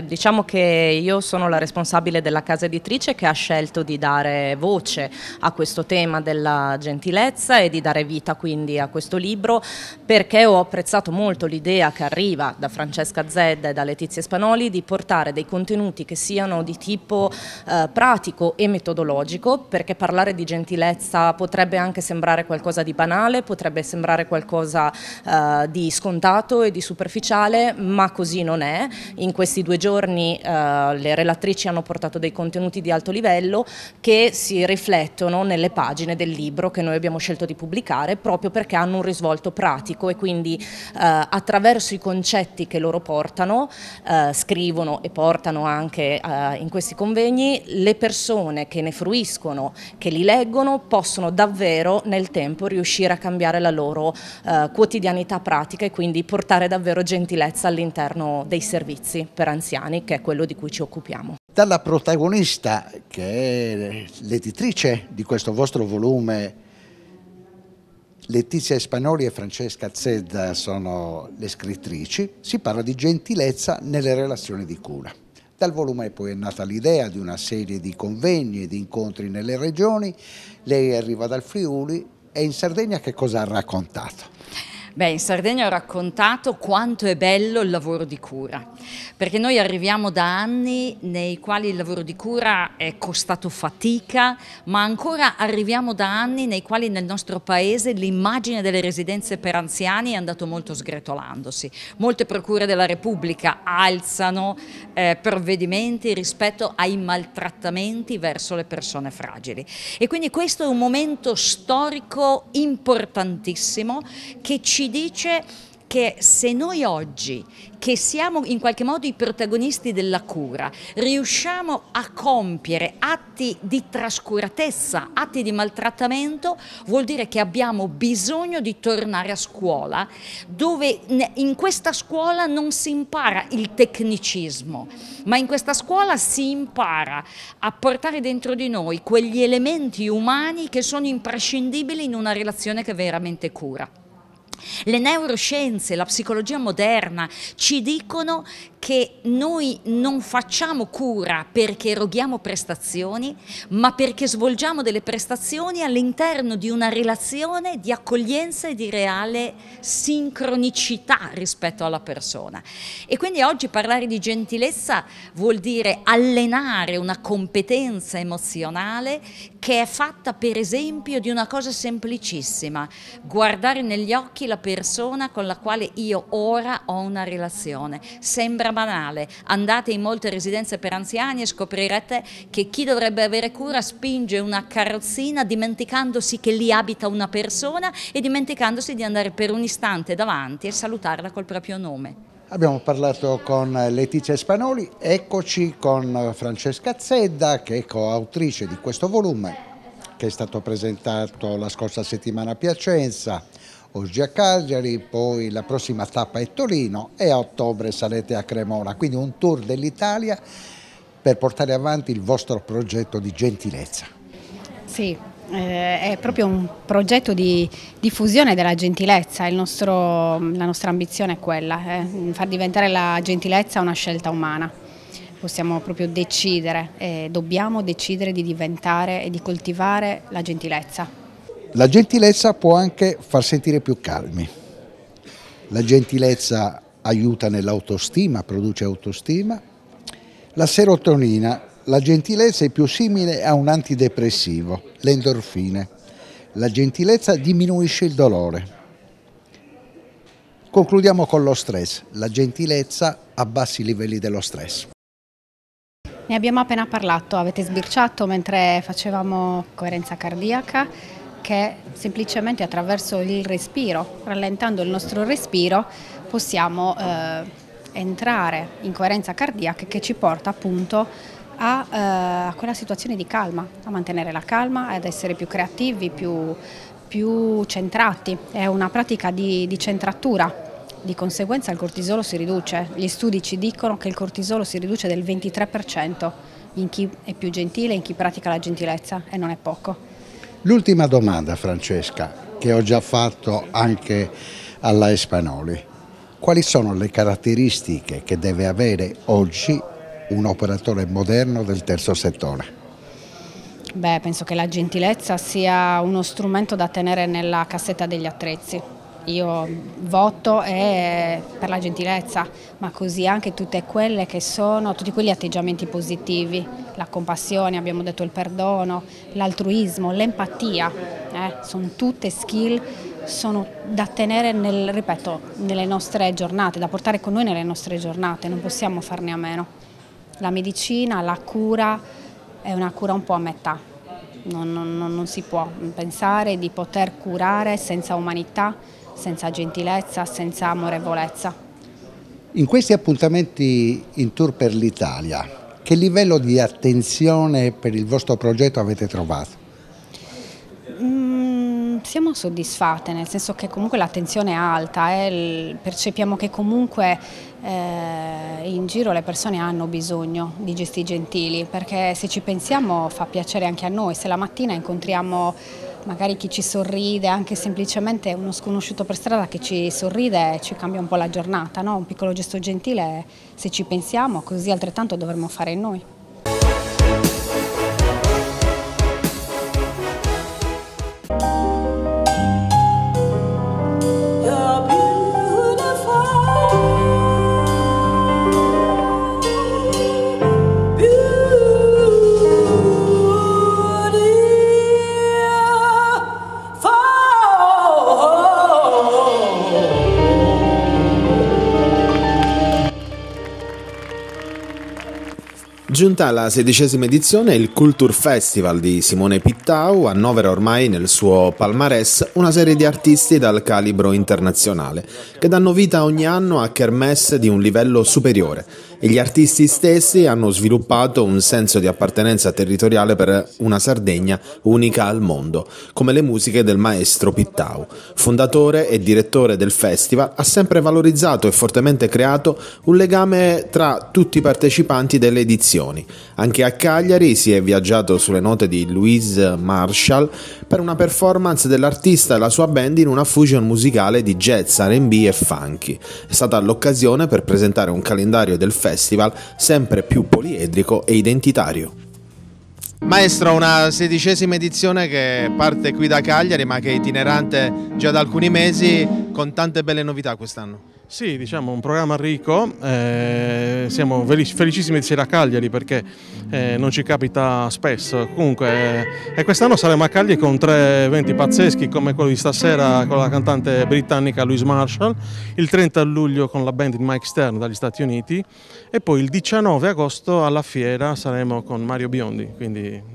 diciamo che io sono la responsabile della casa editrice che ha scelto di dare voce a questo tema della gentilezza e di dare vita quindi a questo libro, perché ho apprezzato molto l'idea che arriva da Francesca Zedda e da Letizia Spanoli di portare dei contenuti che siano di tipo pratico e metodologico, perché parlare di gentilezza potrebbe anche sembrare qualcosa di banale, potrebbe sembrare qualcosa di scontato e di superficiale, ma così non è. In questi 2 giorni le relatrici hanno portato dei contenuti di alto livello che si riflettono nelle pagine del libro che noi abbiamo scelto di pubblicare, proprio perché hanno un risvolto pratico e quindi attraverso i concetti che loro portano, scrivono e portano anche in questi convegni, le persone che ne fruiscono, che li leggono, possono davvero nel tempo riuscire a cambiare la loro quotidianità pratica e quindi portare davvero gentilezza all'interno dei servizi per anziani, che è quello di cui ci occupiamo. Dalla protagonista, che è l'editrice di questo vostro volume, Letizia Spanoli e Francesca Zedda sono le scrittrici, si parla di gentilezza nelle relazioni di cura. Dal volume poi è nata l'idea di una serie di convegni e di incontri nelle regioni. Lei arriva dal Friuli e in Sardegna che cosa ha raccontato? Beh, in Sardegna ho raccontato quanto è bello il lavoro di cura, perché noi arriviamo da anni nei quali il lavoro di cura è costato fatica, ma ancora arriviamo da anni nei quali nel nostro paese l'immagine delle residenze per anziani è andato molto sgretolandosi. Molte procure della Repubblica alzano provvedimenti rispetto ai maltrattamenti verso le persone fragili. E quindi questo è un momento storico importantissimo che ci dice che se noi oggi, che siamo in qualche modo i protagonisti della cura, riusciamo a compiere atti di trascuratezza, atti di maltrattamento, vuol dire che abbiamo bisogno di tornare a scuola, dove in questa scuola non si impara il tecnicismo, ma in questa scuola si impara a portare dentro di noi quegli elementi umani che sono imprescindibili in una relazione che veramente cura. Le neuroscienze, la psicologia moderna ci dicono che noi non facciamo cura perché eroghiamo prestazioni, ma perché svolgiamo delle prestazioni all'interno di una relazione di accoglienza e di reale sincronicità rispetto alla persona. E quindi oggi parlare di gentilezza vuol dire allenare una competenza emozionale che è fatta per esempio di una cosa semplicissima: guardare negli occhi la persona con la quale io ora ho una relazione. Sembra banale, andate in molte residenze per anziani e scoprirete che chi dovrebbe avere cura spinge una carrozzina dimenticandosi che lì abita una persona e dimenticandosi di andare per un istante davanti e salutarla col proprio nome. Abbiamo parlato con Letizia Spanoli, eccoci con Francesca Zedda, che è coautrice di questo volume che è stato presentato la scorsa settimana a Piacenza, oggi a Cagliari, poi la prossima tappa è Torino e a ottobre sarete a Cremona, quindi un tour dell'Italia per portare avanti il vostro progetto di gentilezza. Sì, è proprio un progetto di diffusione della gentilezza, la nostra ambizione è quella, far diventare la gentilezza una scelta umana. Possiamo proprio decidere, dobbiamo decidere di diventare e di coltivare la gentilezza. La gentilezza può anche far sentire più calmi. La gentilezza aiuta nell'autostima, produce autostima. La serotonina, la gentilezza è più simile a un antidepressivo, le endorfine. La gentilezza diminuisce il dolore. Concludiamo con lo stress. La gentilezza abbassa i livelli dello stress. Ne abbiamo appena parlato, avete sbirciato mentre facevamo coerenza cardiaca, che semplicemente attraverso il respiro, rallentando il nostro respiro, possiamo entrare in coerenza cardiaca che ci porta appunto a quella situazione di calma, a mantenere la calma, ad essere più creativi, più centrati. È una pratica di centratura, di conseguenza il cortisolo si riduce. Gli studi ci dicono che il cortisolo si riduce del 23% in chi è più gentile, in chi pratica la gentilezza, e non è poco. L'ultima domanda, Francesca, che ho già fatto anche alla Espanoli. Quali sono le caratteristiche che deve avere oggi un operatore moderno del terzo settore? Beh, penso che la gentilezza sia uno strumento da tenere nella cassetta degli attrezzi. Io voto per la gentilezza, ma così anche tutte quelle che sono, tutti quegli atteggiamenti positivi, la compassione, abbiamo detto il perdono, l'altruismo, l'empatia, sono tutte skill, sono da tenere nelle nostre giornate, da portare con noi nelle nostre giornate, non possiamo farne a meno. La medicina, la cura è una cura un po' a metà, non si può pensare di poter curare senza umanità, senza gentilezza, senza amorevolezza. In questi appuntamenti in tour per l'Italia, che livello di attenzione per il vostro progetto avete trovato? Siamo soddisfatte, nel senso che comunque l'attenzione è alta, percepiamo che comunque in giro le persone hanno bisogno di gesti gentili, perché se ci pensiamo fa piacere anche a noi, se la mattina incontriamo magari chi ci sorride, anche semplicemente uno sconosciuto per strada che ci sorride, ci cambia un po' la giornata, no? Un piccolo gesto gentile, se ci pensiamo, così altrettanto dovremmo fare noi. Giunta alla 16ª edizione, il Culture Festival di Simone Pittau annovera ormai nel suo palmarès una serie di artisti dal calibro internazionale, che danno vita ogni anno a kermesse di un livello superiore, e gli artisti stessi hanno sviluppato un senso di appartenenza territoriale per una Sardegna unica al mondo, come le musiche del maestro Pittau. Fondatore e direttore del festival, ha sempre valorizzato e fortemente creato un legame tra tutti i partecipanti delle edizioni. Anche a Cagliari si è viaggiato sulle note di Louise Marshall per una performance dell'artista e la sua band in una fusion musicale di jazz, R&B e funky. È stata l'occasione per presentare un calendario del festival sempre più poliedrico e identitario. Maestro, una 16ª edizione che parte qui da Cagliari ma che è itinerante già da alcuni mesi, con tante belle novità quest'anno. Sì, diciamo un programma ricco, siamo felicissimi di essere a Cagliari perché non ci capita spesso. Comunque, quest'anno saremo a Cagliari con 3 eventi pazzeschi come quello di stasera con la cantante britannica Louise Marshall, il 30 luglio con la band di Mike Stern dagli Stati Uniti e poi il 19 agosto alla Fiera saremo con Mario Biondi. Quindi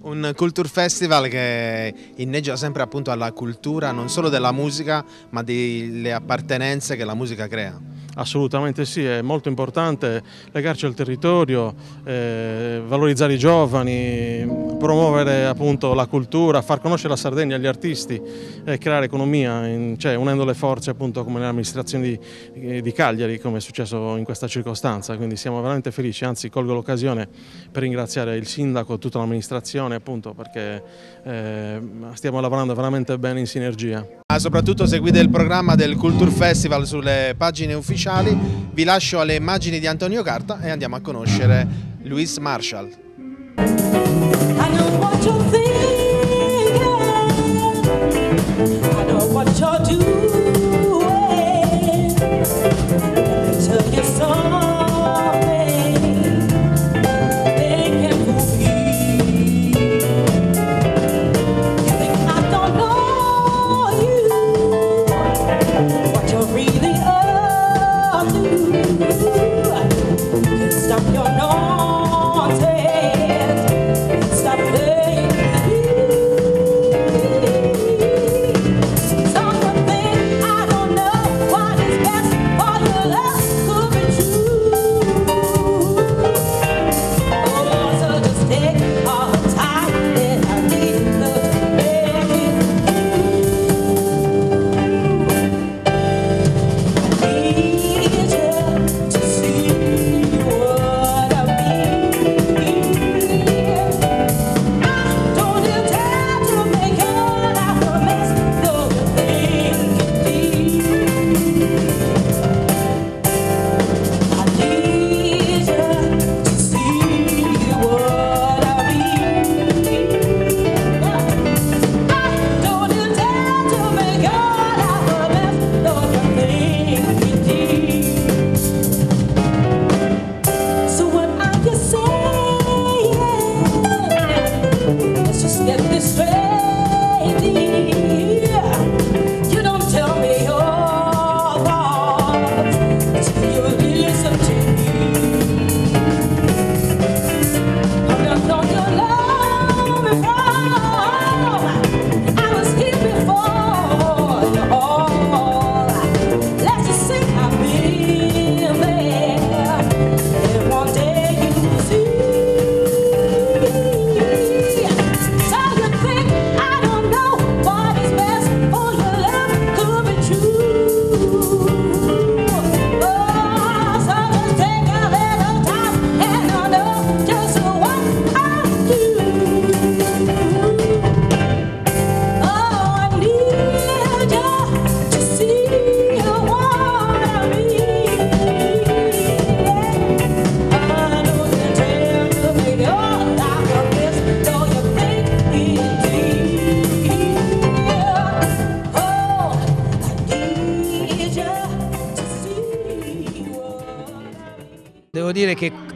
un Culture Festival che inneggia sempre appunto alla cultura non solo della musica ma delle appartenenze che la musica crea. Assolutamente sì, è molto importante legarci al territorio, valorizzare i giovani, promuovere appunto la cultura, far conoscere la Sardegna agli artisti e creare economia, cioè unendo le forze appunto come nell'amministrazione di Cagliari, come è successo in questa circostanza. Quindi siamo veramente felici, anzi colgo l'occasione per ringraziare il sindaco e tutta l'amministrazione appunto perché stiamo lavorando veramente bene in sinergia. Soprattutto seguite il programma del Culture Festival sulle pagine ufficiali. Vi lascio alle immagini di Antonio Carta e andiamo a conoscere Louise Marshall. Stop your nonsense. Stop playing.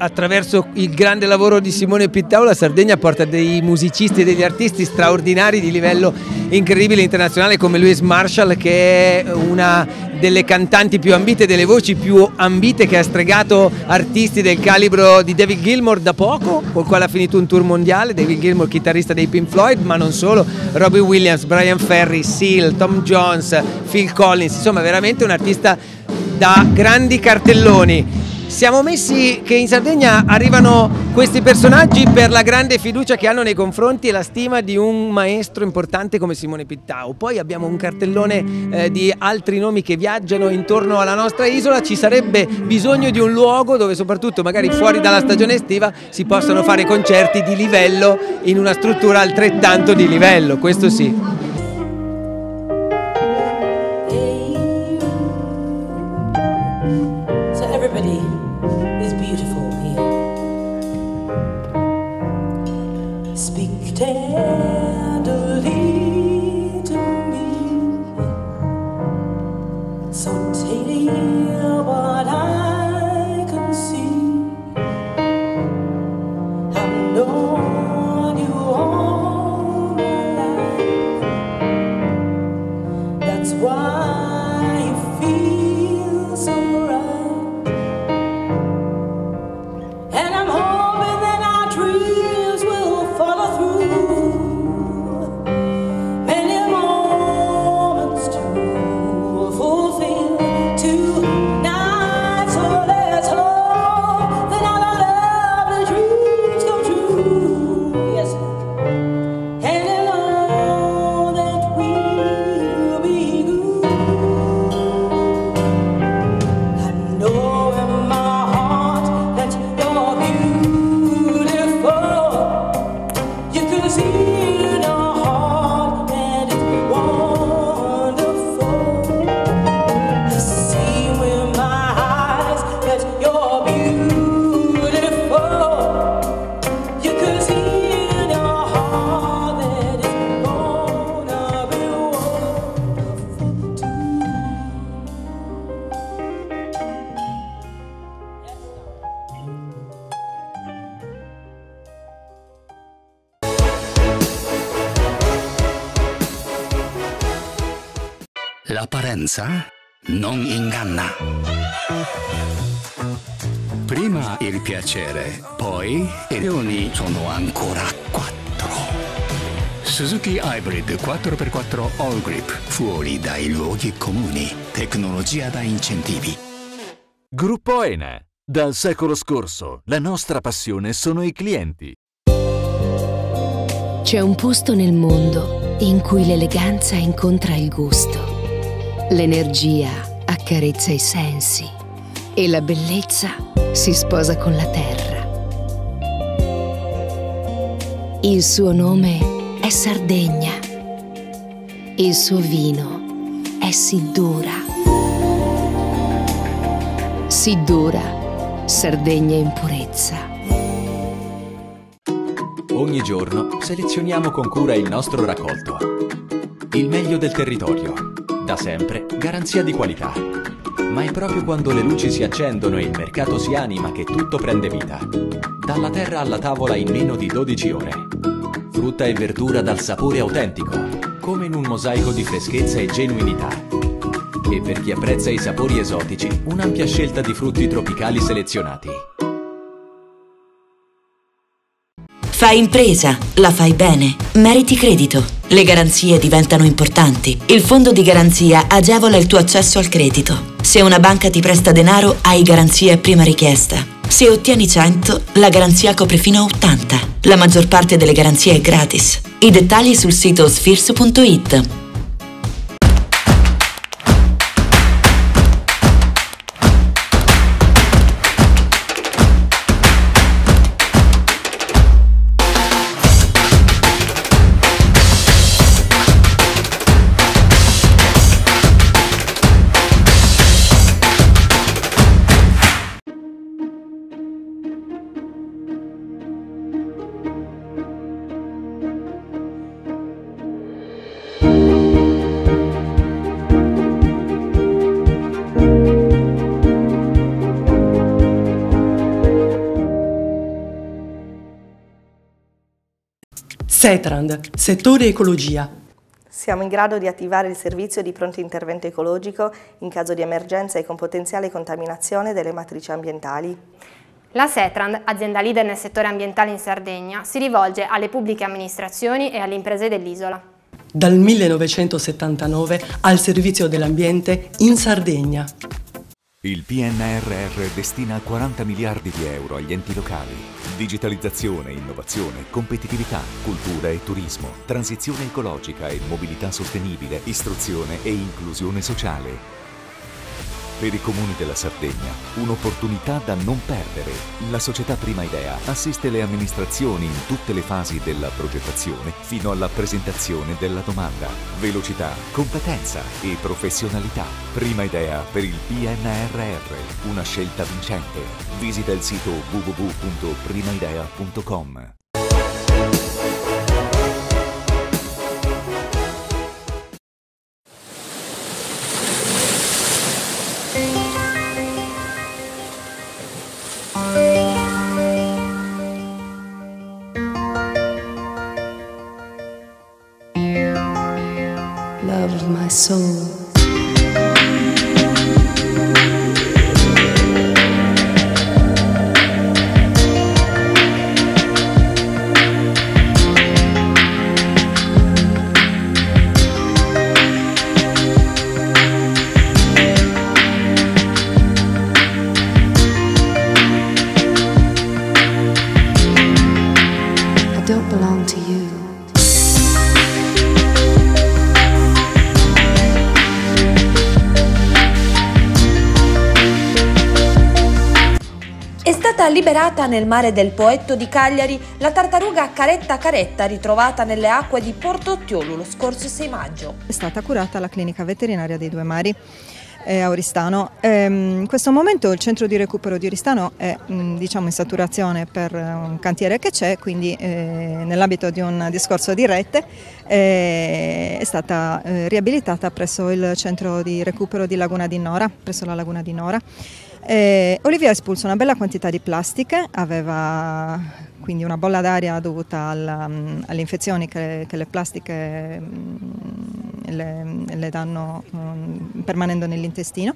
attraverso il grande lavoro di Simone Pittau la Sardegna porta dei musicisti e degli artisti straordinari di livello incredibile internazionale come Louise Marshall, che è una delle cantanti più ambite, delle voci più ambite, che ha stregato artisti del calibro di David Gilmour da poco, col quale ha finito un tour mondiale. David Gilmour, chitarrista dei Pink Floyd, ma non solo, Robbie Williams, Brian Ferry, Seal, Tom Jones, Phil Collins, insomma veramente un artista da grandi cartelloni. Siamo messi che in Sardegna arrivano questi personaggi per la grande fiducia che hanno nei confronti e la stima di un maestro importante come Simone Pittau. Poi abbiamo un cartellone di altri nomi che viaggiano intorno alla nostra isola. Ci sarebbe bisogno di un luogo dove, soprattutto magari fuori dalla stagione estiva, si possano fare concerti di livello in una struttura altrettanto di livello, questo sì. L'apparenza non inganna. Prima il piacere, poi i leoni sono ancora 4. Suzuki Hybrid 4x4 All Grip, fuori dai luoghi comuni, tecnologia da incentivi. Gruppo ENE. Dal secolo scorso, la nostra passione sono i clienti. C'è un posto nel mondo in cui l'eleganza incontra il gusto. L'energia accarezza i sensi e la bellezza si sposa con la terra. Il suo nome è Sardegna. Il suo vino è Siddura. Siddura, Sardegna in purezza. Ogni giorno selezioniamo con cura il nostro raccolto. Il meglio del territorio. Da sempre, garanzia di qualità. Ma è proprio quando le luci si accendono e il mercato si anima che tutto prende vita. Dalla terra alla tavola in meno di 12 ore. Frutta e verdura dal sapore autentico, come in un mosaico di freschezza e genuinità. E per chi apprezza i sapori esotici, un'ampia scelta di frutti tropicali selezionati. Fai impresa, la fai bene, meriti credito. Le garanzie diventano importanti. Il fondo di garanzia agevola il tuo accesso al credito. Se una banca ti presta denaro, hai garanzia a prima richiesta. Se ottieni 100, la garanzia copre fino a 80. La maggior parte delle garanzie è gratis. I dettagli sul sito sfirso.it. SETRAND, settore ecologia. Siamo in grado di attivare il servizio di pronto intervento ecologico in caso di emergenza e con potenziale contaminazione delle matrici ambientali. La SETRAND, azienda leader nel settore ambientale in Sardegna, si rivolge alle pubbliche amministrazioni e alle imprese dell'isola. Dal 1979 al servizio dell'ambiente in Sardegna. Il PNRR destina 40 miliardi di euro agli enti locali. Digitalizzazione, innovazione, competitività, cultura e turismo, transizione ecologica e mobilità sostenibile, istruzione e inclusione sociale. Per i comuni della Sardegna, un'opportunità da non perdere. La società Prima Idea assiste le amministrazioni in tutte le fasi della progettazione fino alla presentazione della domanda. Velocità, competenza e professionalità. Prima Idea per il PNRR, una scelta vincente. Visita il sito www.primaidea.com. Love of my soul. I don't belong to you. È stata liberata nel mare del Poetto di Cagliari la tartaruga Caretta Caretta ritrovata nelle acque di Porto Ottiolo lo scorso 6 maggio. È stata curata alla clinica veterinaria dei Due Mari a Oristano. In questo momento il centro di recupero di Oristano è in saturazione per un cantiere che c'è, quindi nell'ambito di un discorso di rete è stata riabilitata presso il centro di recupero di Laguna di Nora, presso la Laguna di Nora. Olivia ha espulso una bella quantità di plastiche, aveva quindi una bolla d'aria dovuta alle infezioni che le plastiche le danno permanendo nell'intestino.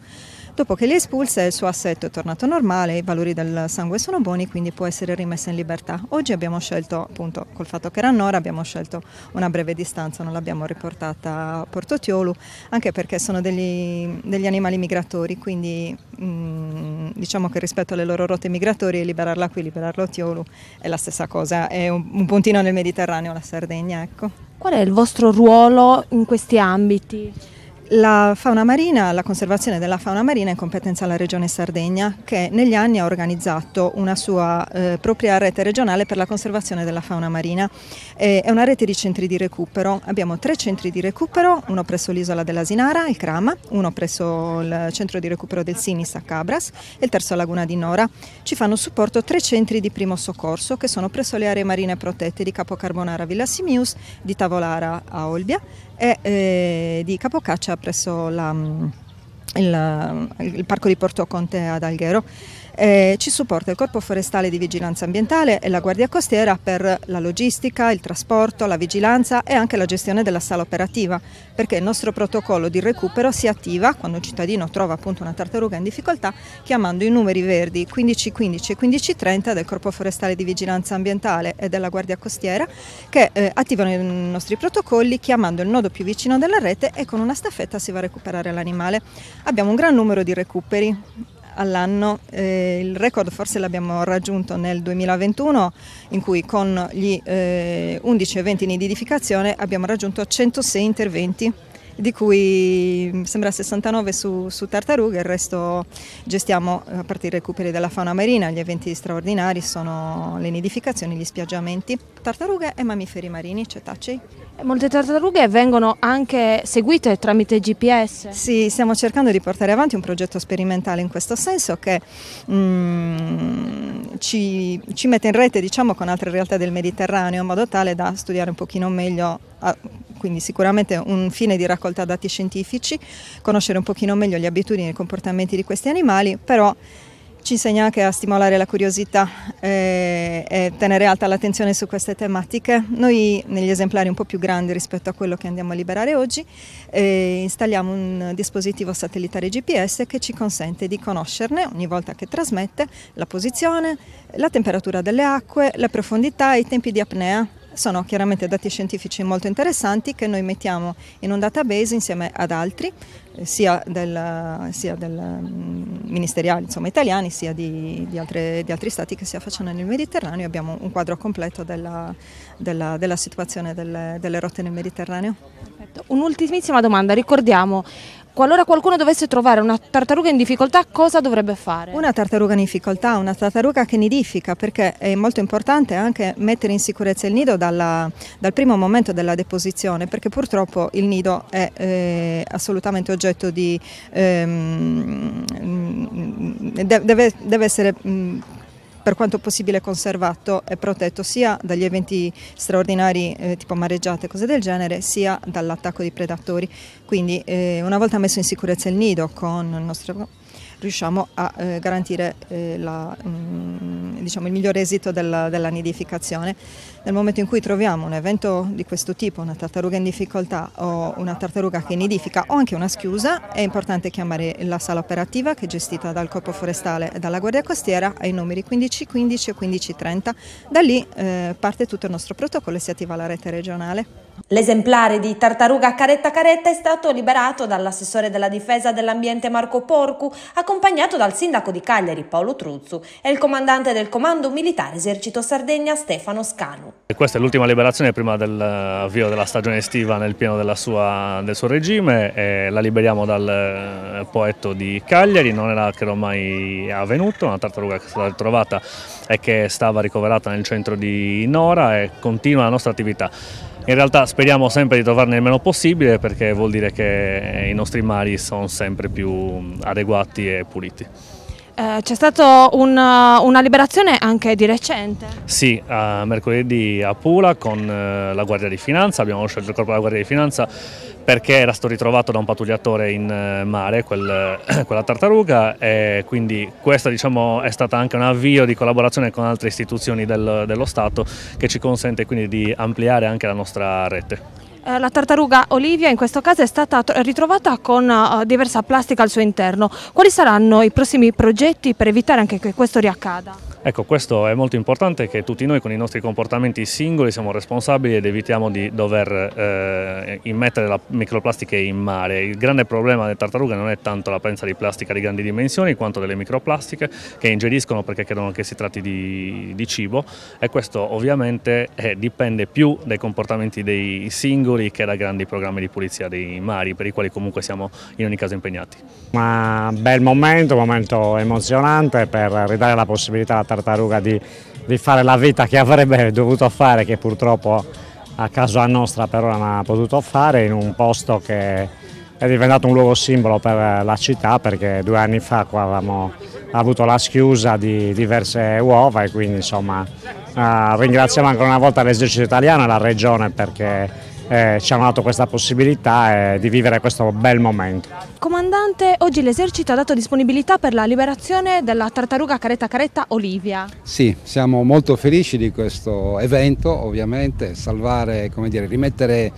Dopo che li espulse il suo assetto è tornato normale, i valori del sangue sono buoni, quindi può essere rimessa in libertà. Oggi abbiamo scelto, appunto col fatto che era a Nora, abbiamo scelto una breve distanza, non l'abbiamo riportata a Porto Ottiolo, anche perché sono degli animali migratori, quindi diciamo che rispetto alle loro rotte migratorie liberarla qui, liberarla a Ottiolo è la stessa cosa, è un puntino nel Mediterraneo la Sardegna, ecco. Qual è il vostro ruolo in questi ambiti? La fauna marina, la conservazione della fauna marina è in competenza alla Regione Sardegna, che negli anni ha organizzato una sua propria rete regionale per la conservazione della fauna marina. È una rete di centri di recupero. Abbiamo 3 centri di recupero, uno presso l'isola dell'Asinara, il Crama, uno presso il centro di recupero del Sinis a Cabras e il terzo a Laguna di Nora. Ci fanno supporto 3 centri di primo soccorso che sono presso le aree marine protette di Capo Carbonara a Villa Simius, di Tavolara a Olbia e di Capocaccia presso il parco di Porto Conte ad Alghero. Ci supporta il Corpo Forestale di Vigilanza Ambientale e la Guardia Costiera per la logistica, il trasporto, la vigilanza e anche la gestione della sala operativa, perché il nostro protocollo di recupero si attiva quando un cittadino trova appunto una tartaruga in difficoltà chiamando i numeri verdi 1515 e 1530 del Corpo Forestale di Vigilanza Ambientale e della Guardia Costiera, che attivano i nostri protocolli chiamando il nodo più vicino della rete e con una staffetta si va a recuperare l'animale. Abbiamo un gran numero di recuperi all'anno, il record forse l'abbiamo raggiunto nel 2021 in cui con gli 11 eventi di nidificazione abbiamo raggiunto 106 interventi, di cui mi sembra 69 su tartarughe, il resto gestiamo a parte i recuperi della fauna marina. Gli eventi straordinari sono le nidificazioni, gli spiaggiamenti, tartarughe e mammiferi marini, cetacei. Molte tartarughe vengono anche seguite tramite GPS? Sì, stiamo cercando di portare avanti un progetto sperimentale in questo senso che ci mette in rete, diciamo, con altre realtà del Mediterraneo in modo tale da studiare un pochino meglio, quindi sicuramente un fine di raccolta dati scientifici, conoscere un pochino meglio le abitudini e i comportamenti di questi animali, però Ci insegna anche a stimolare la curiosità e tenere alta l'attenzione su queste tematiche. Noi negli esemplari un po' più grandi rispetto a quello che andiamo a liberare oggi installiamo un dispositivo satellitare GPS che ci consente di conoscerne ogni volta che trasmette la posizione, la temperatura delle acque, la profondità e i tempi di apnea. Sono chiaramente dati scientifici molto interessanti che noi mettiamo in un database insieme ad altri, sia del ministeriali, insomma, italiani, sia di altri stati che si affacciano nel Mediterraneo. Abbiamo un quadro completo della situazione delle rotte nel Mediterraneo. Perfetto. Un'ultimissima domanda, ricordiamo, qualora qualcuno dovesse trovare una tartaruga in difficoltà, cosa dovrebbe fare? Una tartaruga in difficoltà, una tartaruga che nidifica, perché è molto importante anche mettere in sicurezza il nido dal primo momento della deposizione, perché purtroppo il nido è assolutamente oggetto di deve essere per quanto possibile conservato e protetto sia dagli eventi straordinari tipo mareggiate e cose del genere, sia dall'attacco di predatori. Quindi una volta messo in sicurezza il nido con il nostro riusciamo a garantire il miglior esito della nidificazione. Nel momento in cui troviamo un evento di questo tipo, una tartaruga in difficoltà o una tartaruga che nidifica o anche una schiusa, è importante chiamare la sala operativa che è gestita dal Corpo Forestale e dalla Guardia Costiera ai numeri 1515 o 1530. Da lì parte tutto il nostro protocollo e si attiva la rete regionale. L'esemplare di tartaruga caretta caretta è stato liberato dall'assessore della difesa dell'ambiente Marco Porcu, accompagnato dal sindaco di Cagliari Paolo Truzzu e il comandante del Comando Militare Esercito Sardegna Stefano Scanu. E questa è l'ultima liberazione prima dell'avvio della stagione estiva nel pieno del suo regime, e la liberiamo dal poetto di Cagliari. Non era che mai avvenuto, una tartaruga che è stata trovata e che stava ricoverata nel centro di Nora, e continua la nostra attività. In realtà speriamo sempre di trovarne il meno possibile, perché vuol dire che i nostri mari sono sempre più adeguati e puliti. C'è stata una liberazione anche di recente? Sì, mercoledì a Pula con la Guardia di Finanza. Abbiamo scelto il Corpo della Guardia di Finanza perché era stato ritrovato da un pattugliatore in mare quella tartaruga, e quindi questa è stata anche un avvio di collaborazione con altre istituzioni dello Stato, che ci consente quindi di ampliare anche la nostra rete. La tartaruga Olivia in questo caso è stata ritrovata con diversa plastica al suo interno. Quali saranno i prossimi progetti per evitare anche che questo riaccada? Ecco, questo è molto importante, che tutti noi con i nostri comportamenti singoli siamo responsabili ed evitiamo di dover immettere la microplastiche in mare. Il grande problema delle tartarughe non è tanto la presenza di plastica di grandi dimensioni, quanto delle microplastiche che ingeriscono perché credono che si tratti di cibo, e questo ovviamente dipende più dai comportamenti dei singoli che da grandi programmi di pulizia dei mari, per i quali comunque siamo in ogni caso impegnati. Un bel momento, un momento emozionante per ridare la possibilità alla tartaruga di fare la vita che avrebbe dovuto fare, che purtroppo a causa nostra per ora non ha potuto fare, in un posto che è diventato un luogo simbolo per la città, perché 2 anni fa qua avevamo avuto la schiusa di diverse uova, e quindi insomma ringraziamo ancora una volta l'esercito italiano e la regione perché ci hanno dato questa possibilità di vivere questo bel momento. Comandante, oggi l'esercito ha dato disponibilità per la liberazione della tartaruga caretta caretta Olivia. Sì, siamo molto felici di questo evento, ovviamente, salvare, rimettere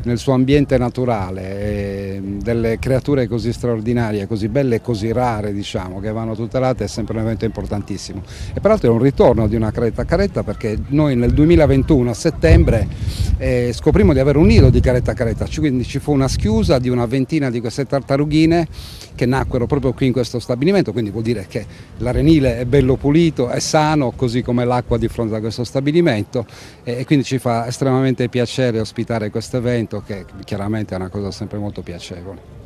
nel suo ambiente naturale delle creature così straordinarie, così belle e così rare, che vanno tutelate, è sempre un evento importantissimo. E peraltro è un ritorno di una caretta caretta, perché noi nel 2021 a settembre scoprimmo di avere un nido di caretta caretta, quindi ci fu una schiusa di una ventina di queste tartarughine che nacquero proprio qui in questo stabilimento, quindi vuol dire che l'arenile è bello pulito, è sano, così come l'acqua di fronte a questo stabilimento, e quindi ci fa estremamente piacere ospitare questo evento, che chiaramente è una cosa sempre molto piacevole.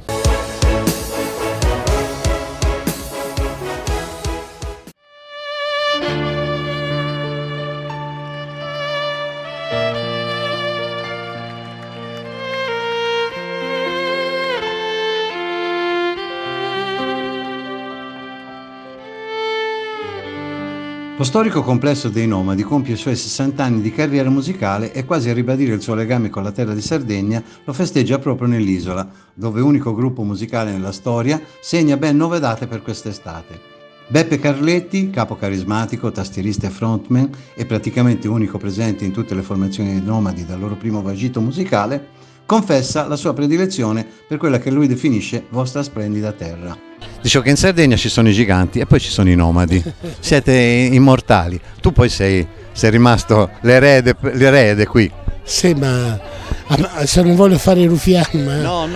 Lo storico complesso dei Nomadi compie i suoi 60 anni di carriera musicale e, quasi a ribadire il suo legame con la terra di Sardegna, lo festeggia proprio nell'isola, dove unico gruppo musicale nella storia segna ben 9 date per quest'estate. Beppe Carletti, capo carismatico, tastierista e frontman e praticamente unico presente in tutte le formazioni dei Nomadi dal loro primo vagito musicale, confessa la sua predilezione per quella che lui definisce vostra splendida terra. Dicevo che in Sardegna ci sono i giganti e poi ci sono i nomadi, siete immortali, tu poi sei rimasto l'erede qui. Sì, ma se non voglio fare i ruffiano,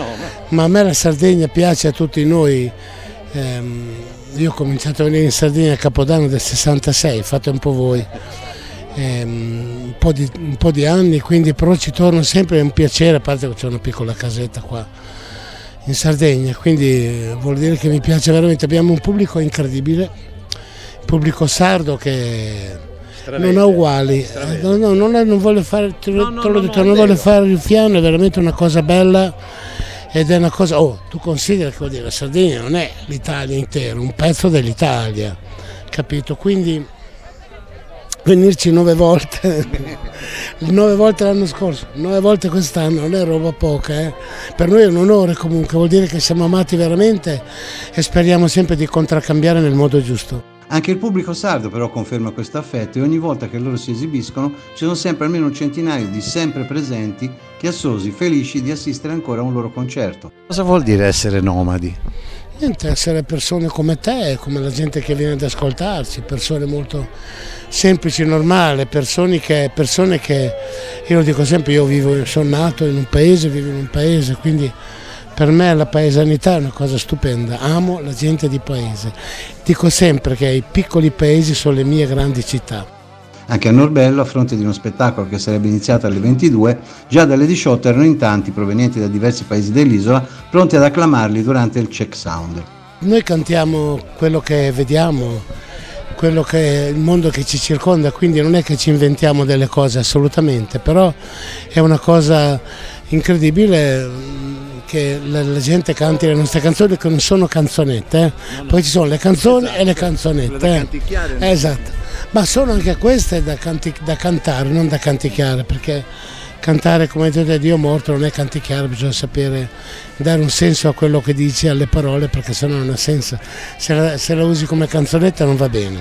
ma a me la Sardegna piace a tutti noi. Io ho cominciato a venire in Sardegna a Capodanno del 66, fate un po' voi, un po' di anni, quindi però ci torno sempre, è un piacere, a parte che c'è una piccola casetta qua in Sardegna, quindi vuol dire che mi piace veramente, abbiamo un pubblico incredibile, un pubblico sardo che non ha uguali, non voglio fare, non voglio fare il fiano, è veramente una cosa bella. Ed è una cosa, tu considera che vuol dire, la Sardegna non è l'Italia intera, un pezzo dell'Italia, capito? Quindi venirci 9 volte, 9 volte l'anno scorso, 9 volte quest'anno, non è roba poca, Per noi è un onore comunque, vuol dire che siamo amati veramente e speriamo sempre di contraccambiare nel modo giusto. Anche il pubblico sardo però conferma questo affetto e ogni volta che loro si esibiscono ci sono sempre almeno un centinaio di sempre presenti chiassosi, felici di assistere ancora a un loro concerto. Cosa vuol dire essere nomadi? Niente, essere persone come te, come la gente che viene ad ascoltarci, persone molto semplici, normali, persone che, io lo dico sempre, sono nato in un paese, vivo in un paese, quindi per me la paesanità è una cosa stupenda, amo la gente di paese. Dico sempre che i piccoli paesi sono le mie grandi città. Anche a Norbello, a fronte di uno spettacolo che sarebbe iniziato alle 22, già dalle 18 erano in tanti, provenienti da diversi paesi dell'isola, pronti ad acclamarli durante il check sound. Noi cantiamo quello che vediamo, quello che è il mondo che ci circonda, quindi non è che ci inventiamo delle cose assolutamente, però è una cosa incredibile che la gente canti le nostre canzoni, che non sono canzonette, poi ci sono le canzoni e le canzonette. Da canticchiare. Esatto, ma sono anche queste da cantare, non da canticchiare, perché cantare come Dio è Dio morto non è canticchiare, bisogna sapere dare un senso a quello che dici, alle parole, perché sennò non ha senso, se la usi come canzonetta non va bene.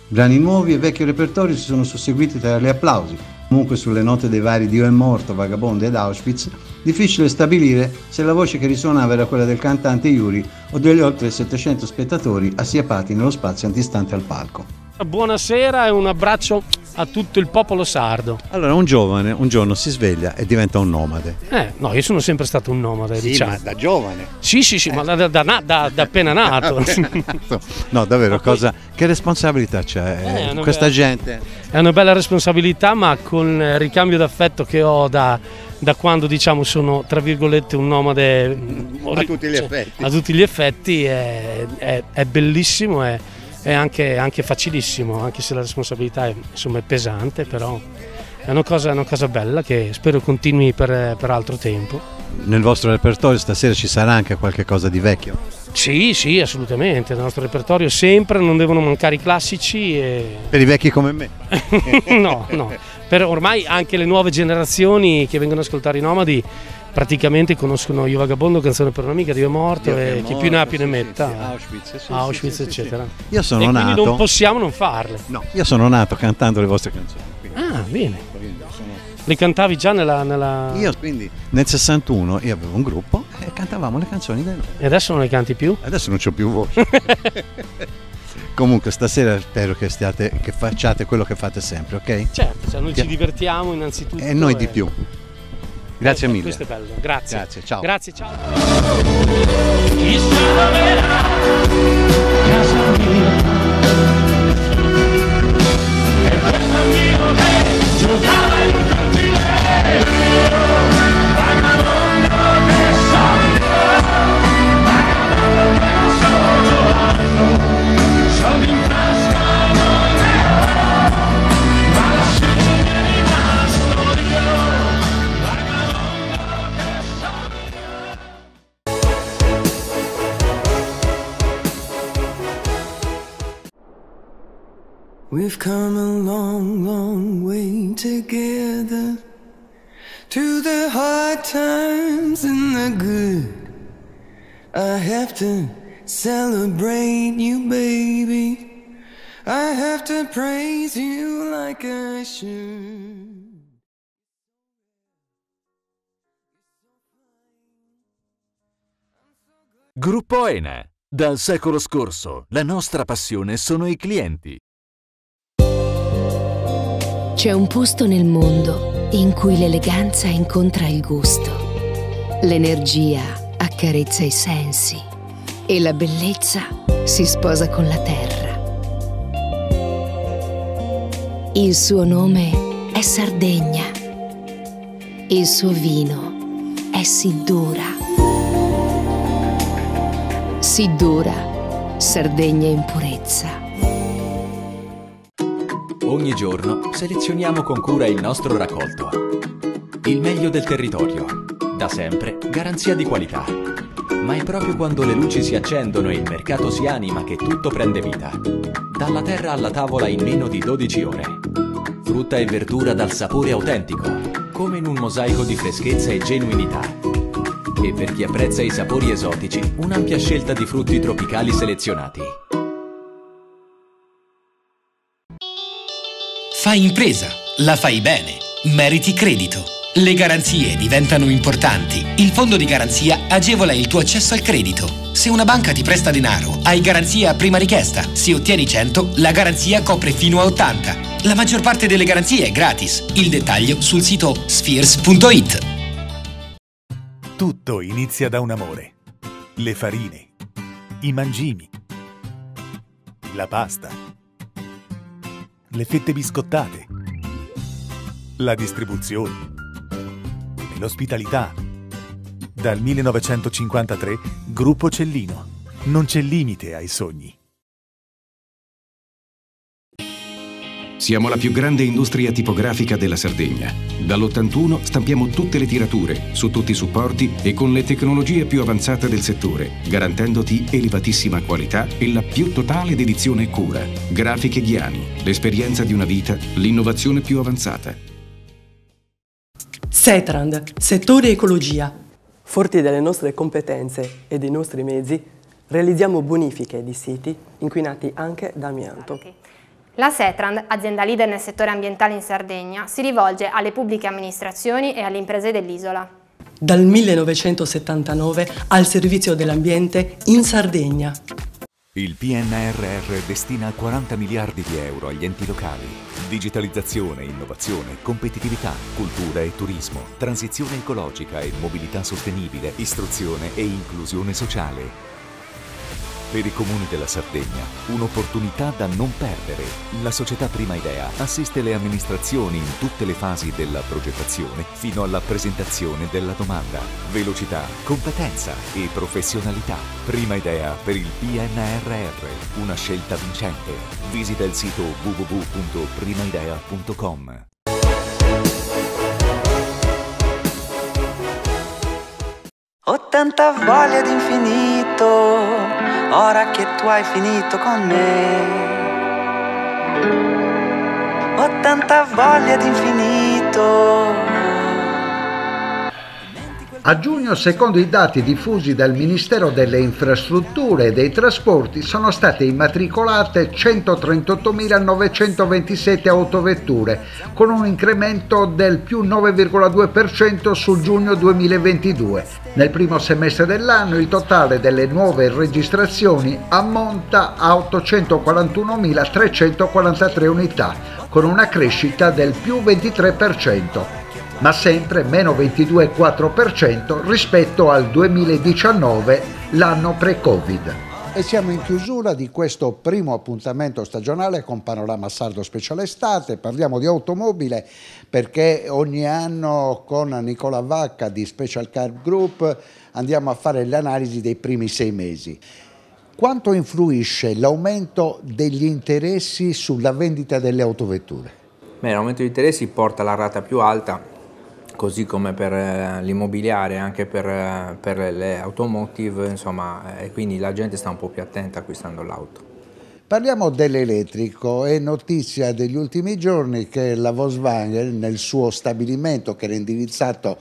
Brani nuovi e vecchio repertorio si sono susseguiti tra gli applausi. Comunque sulle note dei vari Dio è morto, Vagabondo ed Auschwitz, difficile stabilire se la voce che risuonava era quella del cantante Yuri o degli oltre 700 spettatori assiepati nello spazio antistante al palco. Buonasera e un abbraccio a tutto il popolo sardo. Allora, un giovane un giorno si sveglia e diventa un nomade. No, io sono sempre stato un nomade, sì, diciamo. Ma da giovane. Sì, ma da appena nato. No, davvero, che responsabilità c'è questa gente? È una bella responsabilità, ma con il ricambio d'affetto che ho da quando, diciamo, sono tra virgolette un nomade a tutti gli effetti. A tutti gli effetti è bellissimo, è anche facilissimo, anche se la responsabilità è pesante, però è una cosa bella che spero continui per altro tempo. Nel vostro repertorio stasera ci sarà anche qualche cosa di vecchio? Sì, assolutamente, nel nostro repertorio sempre non devono mancare i classici. Per i vecchi come me? No, per ormai anche le nuove generazioni che vengono ad ascoltare i Nomadi praticamente conoscono Io Vagabondo, Canzone per un'amica, Dio è morto, e chi più ne ha più ne metta, Auschwitz, eccetera. Io sono e nato, quindi non possiamo non farle. No, io sono nato cantando le vostre canzoni. Ah, bene. Le cantavi già nella... Io quindi nel 61 io avevo un gruppo e cantavamo le canzoni dei Nomadi. E adesso non le canti più? Adesso non c'ho più voce. Comunque stasera spero che facciate quello che fate sempre, ok? Certo, noi ci divertiamo innanzitutto. E noi di più. Grazie mille. Questo è bello, grazie. Grazie, ciao. Grazie, ciao. We've come a long, long way together, through the hard times and the good. I have to celebrate you, baby. I have to praise you like I should. Gruppo Ene. Dal secolo scorso, la nostra passione sono i clienti. C'è un posto nel mondo in cui l'eleganza incontra il gusto, l'energia accarezza i sensi e la bellezza si sposa con la terra. Il suo nome è Sardegna. Il suo vino è Siddura. Siddura, Sardegna in purezza. Ogni giorno selezioniamo con cura il nostro raccolto. Il meglio del territorio. Da sempre, garanzia di qualità. Ma è proprio quando le luci si accendono e il mercato si anima che tutto prende vita. Dalla terra alla tavola in meno di 12 ore. Frutta e verdura dal sapore autentico, come in un mosaico di freschezza e genuinità. E per chi apprezza i sapori esotici, un'ampia scelta di frutti tropicali selezionati. Fai impresa, la fai bene, meriti credito. Le garanzie diventano importanti. Il fondo di garanzia agevola il tuo accesso al credito. Se una banca ti presta denaro, hai garanzia a prima richiesta. Se ottieni 100, la garanzia copre fino a 80. La maggior parte delle garanzie è gratis. Il dettaglio sul sito spheres.it. Tutto inizia da un amore. Le farine, i mangimi, la pasta, le fette biscottate, la distribuzione e l'ospitalità. Dal 1953, Gruppo Cellino. Non c'è limite ai sogni. Siamo la più grande industria tipografica della Sardegna. Dall'81 stampiamo tutte le tirature, su tutti i supporti e con le tecnologie più avanzate del settore, garantendoti elevatissima qualità e la più totale dedizione e cura. Grafiche Ghiani, l'esperienza di una vita, l'innovazione più avanzata. Setrand, settore ecologia. Forti delle nostre competenze e dei nostri mezzi, realizziamo bonifiche di siti inquinati anche da amianto. La Setrand, azienda leader nel settore ambientale in Sardegna, si rivolge alle pubbliche amministrazioni e alle imprese dell'isola. Dal 1979 al servizio dell'ambiente in Sardegna. Il PNRR destina 40 miliardi di euro agli enti locali. Digitalizzazione, innovazione, competitività, cultura e turismo, transizione ecologica e mobilità sostenibile, istruzione e inclusione sociale. Per i comuni della Sardegna, un'opportunità da non perdere. La società Prima Idea assiste le amministrazioni in tutte le fasi della progettazione fino alla presentazione della domanda. Velocità, competenza e professionalità. Prima Idea per il PNRR. Una scelta vincente. Visita il sito www.primaidea.com. Ho tanta voglia d'infinito, ora che tu hai finito con me. Ho tanta voglia d'infinito. A giugno, secondo i dati diffusi dal Ministero delle Infrastrutture e dei Trasporti, sono state immatricolate 138.927 autovetture, con un incremento del più 9,2% sul giugno 2022. Nel primo semestre dell'anno il totale delle nuove registrazioni ammonta a 841.343 unità, con una crescita del più 23%. Ma sempre meno 22,4% rispetto al 2019, l'anno pre-Covid. E siamo in chiusura di questo primo appuntamento stagionale con Panorama Sardo Speciale Estate. Parliamo di automobile perché ogni anno con Nicola Vacca di Special Car Group andiamo a fare l'analisi dei primi 6 mesi. Quanto influisce l'aumento degli interessi sulla vendita delle autovetture? Beh, l'aumento degli interessi porta alla rata più alta, così come per l'immobiliare, anche per le automotive, insomma, e quindi la gente sta un po' più attenta acquistando l'auto. Parliamo dell'elettrico. È notizia degli ultimi giorni che la Volkswagen, nel suo stabilimento che era indirizzato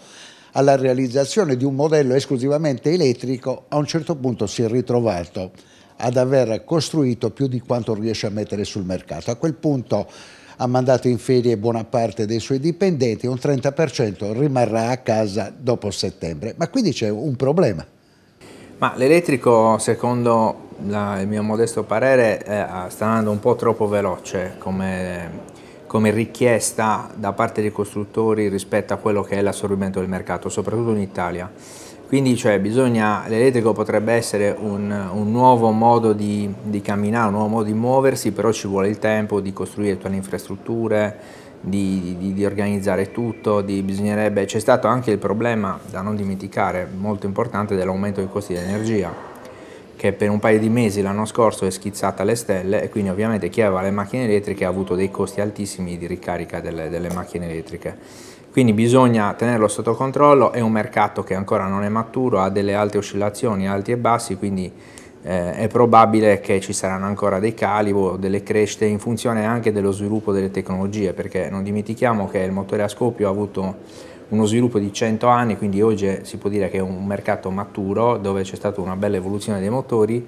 alla realizzazione di un modello esclusivamente elettrico, a un certo punto si è ritrovato ad aver costruito più di quanto riesce a mettere sul mercato. A quel punto ha mandato in ferie buona parte dei suoi dipendenti, un 30% rimarrà a casa dopo settembre. Ma quindi c'è un problema. Ma l'elettrico, secondo il mio modesto parere, sta andando un po' troppo veloce come richiesta da parte dei costruttori rispetto a quello che è l'assorbimento del mercato, soprattutto in Italia. Quindi l'elettrico potrebbe essere un nuovo modo di camminare, un nuovo modo di muoversi, però ci vuole il tempo di costruire tutte le infrastrutture, di organizzare tutto, c'è stato anche il problema, da non dimenticare, molto importante, dell'aumento dei costi dell'energia, che per un paio di mesi l'anno scorso è schizzata alle stelle, e quindi ovviamente chi aveva le macchine elettriche ha avuto dei costi altissimi di ricarica delle macchine elettriche. Quindi bisogna tenerlo sotto controllo, è un mercato che ancora non è maturo, ha delle alte oscillazioni, alti e bassi, quindi è probabile che ci saranno ancora dei cali o delle crescite in funzione anche dello sviluppo delle tecnologie, perché non dimentichiamo che il motore a scoppio ha avuto uno sviluppo di 100 anni, quindi oggi si può dire che è un mercato maturo dove c'è stata una bella evoluzione dei motori.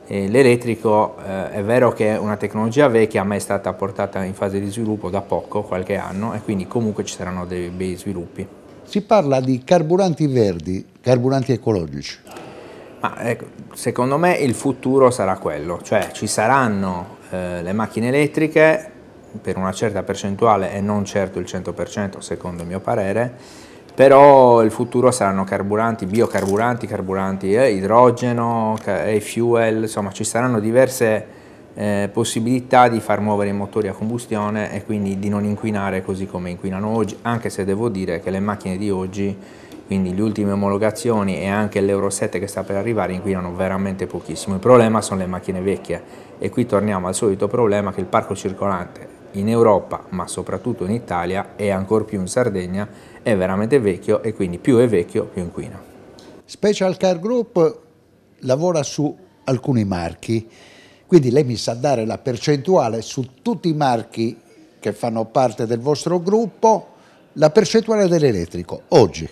L'elettrico è vero che è una tecnologia vecchia, ma è stata portata in fase di sviluppo da poco, qualche anno, e quindi comunque ci saranno dei bei sviluppi. Si parla di carburanti verdi, carburanti ecologici. Ma ecco, secondo me il futuro sarà quello, cioè ci saranno le macchine elettriche per una certa percentuale e non certo il 100% secondo il mio parere, però il futuro saranno carburanti, biocarburanti, carburanti idrogeno, e-fuel, insomma ci saranno diverse possibilità di far muovere i motori a combustione e quindi di non inquinare così come inquinano oggi, anche se devo dire che le macchine di oggi, quindi le ultime omologazioni e anche l'Euro 7 che sta per arrivare, inquinano veramente pochissimo. Il problema sono le macchine vecchie, e qui torniamo al solito problema che il parco circolante in Europa, ma soprattutto in Italia e ancor più in Sardegna, è veramente vecchio, e quindi più è vecchio più inquina. Special Car Group lavora su alcuni marchi, quindi lei mi sa dare la percentuale su tutti i marchi che fanno parte del vostro gruppo, la percentuale dell'elettrico oggi.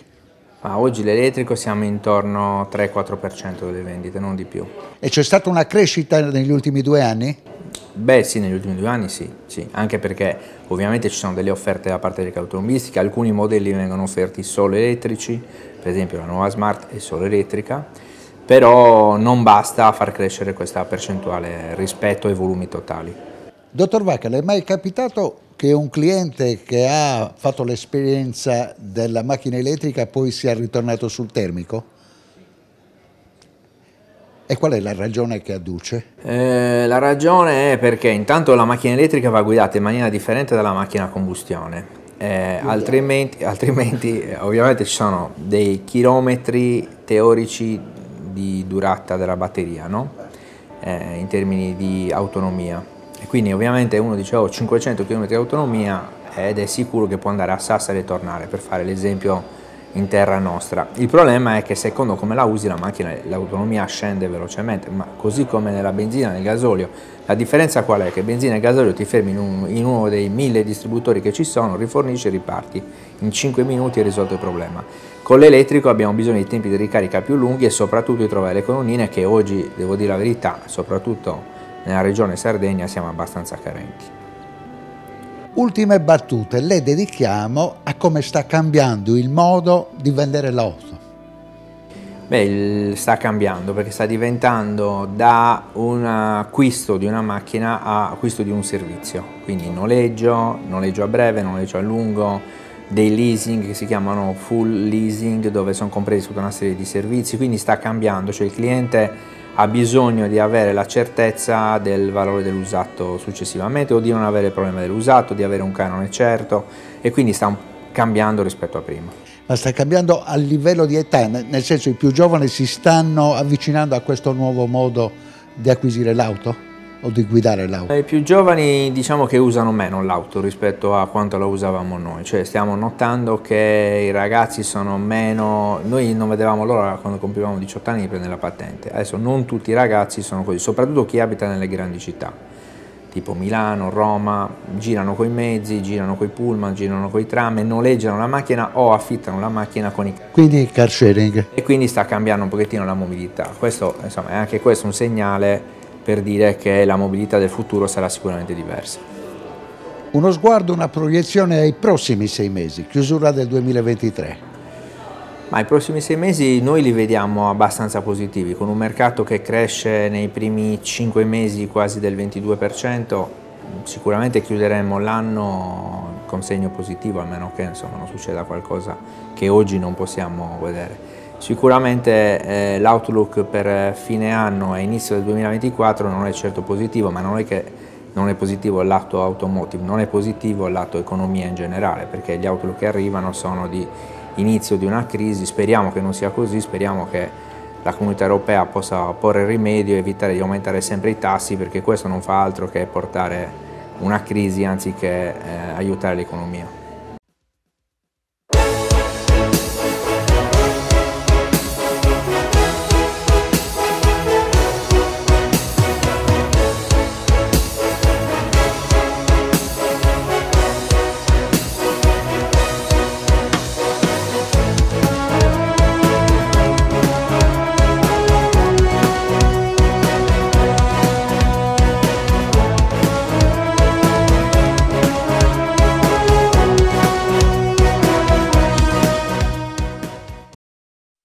Ma oggi l'elettrico siamo intorno al 3-4% delle vendite, non di più. E c'è stata una crescita negli ultimi 2 anni? Beh sì, negli ultimi 2 anni sì, anche perché ovviamente ci sono delle offerte da parte delle automobilistiche, alcuni modelli vengono offerti solo elettrici, per esempio la nuova Smart è solo elettrica, però non basta far crescere questa percentuale rispetto ai volumi totali. Dottor Vacca, le è mai capitato che un cliente che ha fatto l'esperienza della macchina elettrica poi sia ritornato sul termico? E qual è la ragione che adduce? La ragione è perché intanto la macchina elettrica va guidata in maniera differente dalla macchina a combustione, altrimenti ovviamente ci sono dei chilometri teorici di durata della batteria, no? In termini di autonomia, e quindi ovviamente uno dice 500 km di autonomia ed è sicuro che può andare a Sassari e tornare, per fare l'esempio in terra nostra. Il problema è che secondo come la usi la macchina, l'autonomia scende velocemente, ma così come nella benzina e nel gasolio. La differenza qual è? Che benzina e gasolio ti fermi in uno dei 1000 distributori che ci sono, rifornisci e riparti. In 5 minuti hai risolto il problema. Con l'elettrico abbiamo bisogno di tempi di ricarica più lunghi e soprattutto di trovare le colonnine, che oggi, devo dire la verità, soprattutto nella regione Sardegna siamo abbastanza carenti. Ultime battute le dedichiamo a come sta cambiando il modo di vendere l'auto. Beh, sta cambiando perché sta diventando da un acquisto di una macchina a acquisto di un servizio, quindi noleggio a breve, noleggio a lungo, dei leasing che si chiamano full leasing, dove sono compresi tutta una serie di servizi, quindi sta cambiando, cioè il cliente ha bisogno di avere la certezza del valore dell'usato successivamente, o di non avere il problema dell'usato, di avere un canone certo, e quindi sta cambiando rispetto a prima. Ma sta cambiando a livello di età, nel senso i più giovani si stanno avvicinando a questo nuovo modo di acquisire l'auto o di guidare l'auto? I più giovani diciamo che usano meno l'auto rispetto a quanto la usavamo noi, cioè stiamo notando che i ragazzi sono meno, noi non vedevamo l'ora quando compivamo 18 anni di prendere la patente, adesso non tutti i ragazzi sono così, soprattutto chi abita nelle grandi città. tipo Milano, Roma, girano coi mezzi, girano coi pullman, girano coi tram e noleggiano la macchina o affittano la macchina con i... Quindi car sharing. E quindi sta cambiando un pochettino la mobilità. Questo, insomma, è anche questo un segnale per dire che la mobilità del futuro sarà sicuramente diversa. Uno sguardo, una proiezione ai prossimi 6 mesi, chiusura del 2023. Ma i prossimi 6 mesi noi li vediamo abbastanza positivi, con un mercato che cresce nei primi 5 mesi quasi del 22%, sicuramente chiuderemo l'anno con segno positivo, a meno che insomma, non succeda qualcosa che oggi non possiamo vedere. Sicuramente l'outlook per fine anno e inizio del 2024 non è certo positivo, ma non è che non è positivo il lato automotive, non è positivo il lato economia in generale, perché gli outlook che arrivano sono di inizio di una crisi. Speriamo che non sia così, speriamo che la comunità europea possa porre rimedio e evitare di aumentare sempre i tassi, perché questo non fa altro che portare una crisi anziché aiutare l'economia.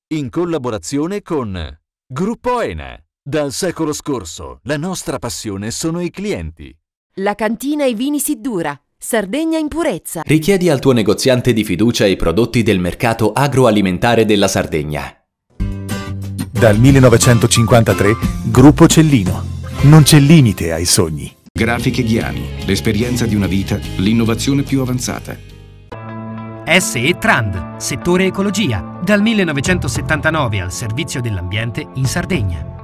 In collaborazione con Gruppo Ene. Dal secolo scorso, la nostra passione sono i clienti. La cantina e vini Siddura, Sardegna in purezza. Richiedi al tuo negoziante di fiducia i prodotti del mercato agroalimentare della Sardegna. Dal 1953, Gruppo Cellino. Non c'è limite ai sogni. Grafiche Ghiani, l'esperienza di una vita, l'innovazione più avanzata. SE Trand, settore ecologia, dal 1979 al servizio dell'ambiente in Sardegna.